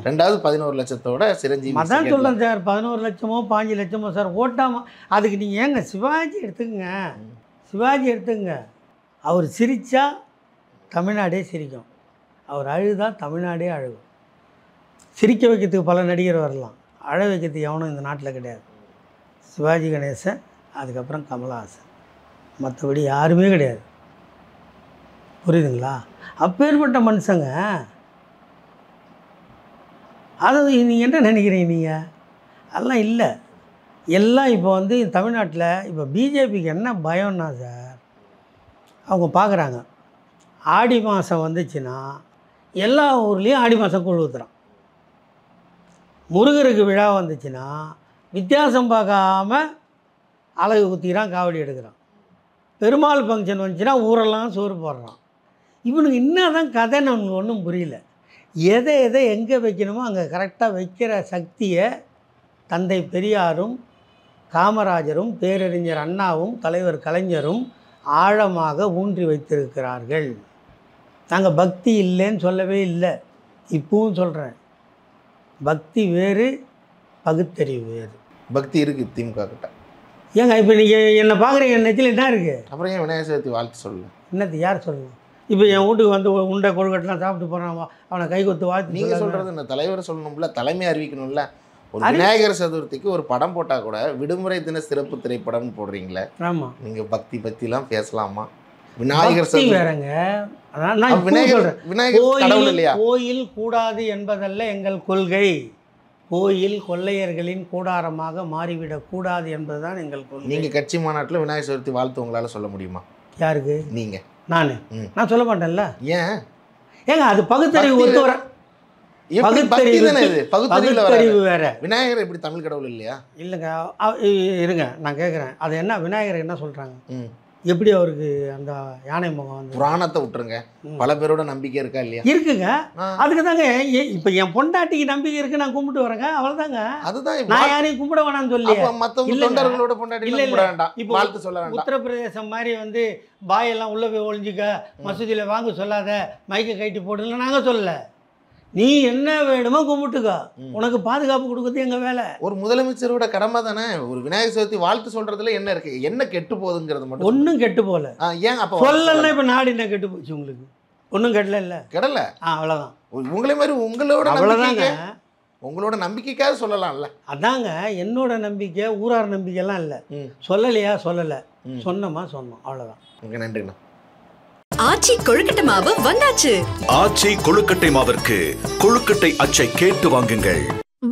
2வது 11 லட்சத்தோட சிரஞ்சீவி. அதான் சொல்கிறேன் சார், 11 லட்சமோ 15 லட்சமோ சார் ஓட்டாமல். அதுக்கு நீங்கள் ஏங்க சிவாஜி எடுத்துக்கங்க, சிவாஜி எடுத்துக்கங்க. அவர் சிரித்தா தமிழ்நாடே சிரிக்கும், அவர் அழுதா தமிழ்நாடே அழுகும். சிரிக்க வைக்கிறதுக்கு பல நடிகர் வரலாம், அழ வைக்கிறதுக்கு எவனும் இந்த நாட்டில் கிடையாது. சிவாஜி கணேசன், அதுக்கப்புறம் கமலஹாசன், மற்றபடி யாருமே கிடையாது. புரியுதுங்களா? அப்பேற்பட்ட மனுஷங்க. அது நீங்கள் என்ன நினைக்கிறீங்க? நீங்கள் அதெல்லாம் இல்லை. எல்லாம் இப்போ வந்து தமிழ்நாட்டில் இப்போ பிஜேபிக்கு என்ன பயம்னா சார், அவங்க பார்க்குறாங்க ஆடி மாதம் வந்துச்சுன்னா எல்லா ஊர்லேயும் ஆடி மாதம் கூழ் ஊற்றுறான். முருகருக்கு விழா வந்துச்சுன்னா வித்தியாசம் பார்க்காம அழகு குத்திக்கிறான், காவடி எடுக்கிறான். பெருமாள் ஃபங்க்ஷன் வந்துச்சுன்னா ஊரெல்லாம் சோறு போடுறான். இவனுக்கு என்ன தான் கதைன்னு அவனுக்கு ஒன்றும் புரியல. எதை எதை எங்கே வைக்கணுமோ அங்கே கரெக்டாக வைக்கிற சக்தியை தந்தை பெரியாரும் காமராஜரும் பேரறிஞர் அண்ணாவும் தலைவர் கலைஞரும் ஆழமாக ஊன்றி வைத்திருக்கிறார்கள். நாங்கள் பக்தி இல்லைன்னு சொல்லவே இல்லை, இப்பவும் சொல்கிறேன். பக்தி வேறு, பகுத்தறிவு வேறு. பக்தி இருக்குது திமுக கிட்ட. ஏங்க இப்போ நீங்கள் என்னை பார்க்குறீங்க, நெத்தியில் என்ன இருக்குது? அப்புறம் ஏன் விநாயகர் சதுர்த்தி வாழ்த்து சொல்லல? என்னது யார் சொல்லணும்? இப்போ என் வீட்டுக்கு வந்து உண்டை கொழுக்கட்டெலாம் சாப்பிட்டு போகிறான், அவனை கை கொத்து வாழ்த்து. நீங்கள் சொல்கிறது இந்த தலைவர் சொல்லணும்ல, தலைமை அறிவிக்கணும்ல. ஒரு விநாயகர் சதுர்த்திக்கு ஒரு படம் போட்டால் கூட விடுமுறை தின சிறப்பு திரைப்படம்னு போடுறீங்களே. ஆமாம், நீங்கள் பக்தி பற்றிலாம் பேசலாமா? விநாயகர் சதுர்த்தி வேறங்க. நான் விநாயகர் கோயில் கூடாது என்பதல்ல எங்கள் கொள்கை. கோயில் கொள்ளையர்களின் கூடாரமாக மாறிவிடக்கூடாது என்பதுதான் எங்கள் கொள்கை. நீங்கள் கட்சி மாநாட்டில் விநாயகர் சதுர்த்தி வாழ்த்து உங்களால் சொல்ல முடியுமா? யாருக்கு? நீங்கள். நான் சொல்ல மாட்டேன்ல. ஏன் ஏங்க அது பகுத்தறிவு ஒத்து வர. பகுத்தறிவு வேற. விநாயகர் எப்படி தமிழ் கடவுள் இல்லையா? இல்லைங்க, இருங்க நான் கேட்குறேன். அது என்ன விநாயகர் என்ன சொல்கிறாங்க? எப்படி அவருக்கு அந்த யானை முகம் வந்து? புராணத்தை விட்டுருங்க, பல பேரோட நம்பிக்கை இருக்கா இல்லையா? இருக்குங்க. அதுக்கு தாங்க இப்போ என் பொண்டாட்டிக்கு நம்பிக்கை இருக்கு, நான் கும்பிட்டு வரேங்க, அவ்வளோதாங்க. அதுதான் நான் யாரையும் கும்பிட வேணாம்னு சொல்லி மற்றவங்க தொண்டர்களோட பொண்டாட்டி இல்லை. இப்போ வாழ்த்து சொல்ல வேண்டாம். உத்தரப்பிரதேசம் மாதிரி வந்து பாயெல்லாம் உள்ளே போய் ஒழிஞ்சிக்க, மசூதியில் வாங்க சொல்லாத, மைக்கை கைட்டு போடுன்னு நாங்கள் சொல்லலை. நீ என்ன வேணுமோ கும்பிட்டுக்கோ, உனக்கு பாதுகாப்பு கொடுக்குறது எங்கள் வேலை. ஒரு முதலமைச்சரோட கடமை தானே. ஒரு விநாயகர் சதுர்த்தி வாழ்த்து சொல்றதுல என்ன இருக்கு? என்ன கெட்டு போகுதுங்கிறது மட்டும். ஒன்றும் கெட்டு போகல. ஏன் அப்போ சொல்லலைன்னா இப்போ நாடு என்ன கெட்டு போச்சு? உங்களுக்கு ஒன்றும் கெட்டல இல்லை, கெடல. அவ்வளோதான். உங்களே மாதிரி உங்களோட அவ்வளோதாங்க. உங்களோட நம்பிக்கைக்காக சொல்லலாம்ல. அதாங்க என்னோட நம்பிக்கை, ஊரார் நம்பிக்கைலாம் இல்லை. சொல்லலையா சொல்லலை, சொன்னோமா சொன்னோம், அவ்வளோதான். நன்றிண்ணா. ஆச்சி கொழுக்கட்டை மாவு வந்தாச்சு. ஆச்சி கொழுக்கட்டை மாவிற்கு கொழுக்கட்டை அச்சை கேட்டு வாங்குங்கள்.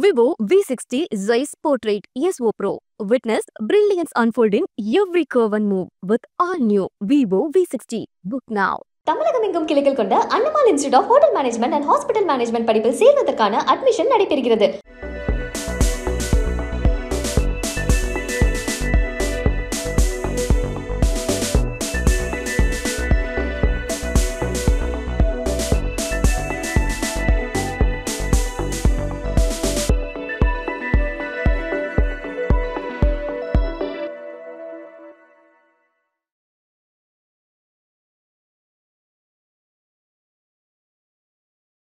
Vivo V60 Zeiss Portrait ESO Pro. Witness brilliance unfold in every curve and move with all new Vivo V60. Book now. தமிழகம் எங்கும் கிளைகள் கொண்ட Annamal institute of hotel management and hospital management படிப்பில் சேர்வதற்கான அட்மிஷன் நடைபெறுகிறது.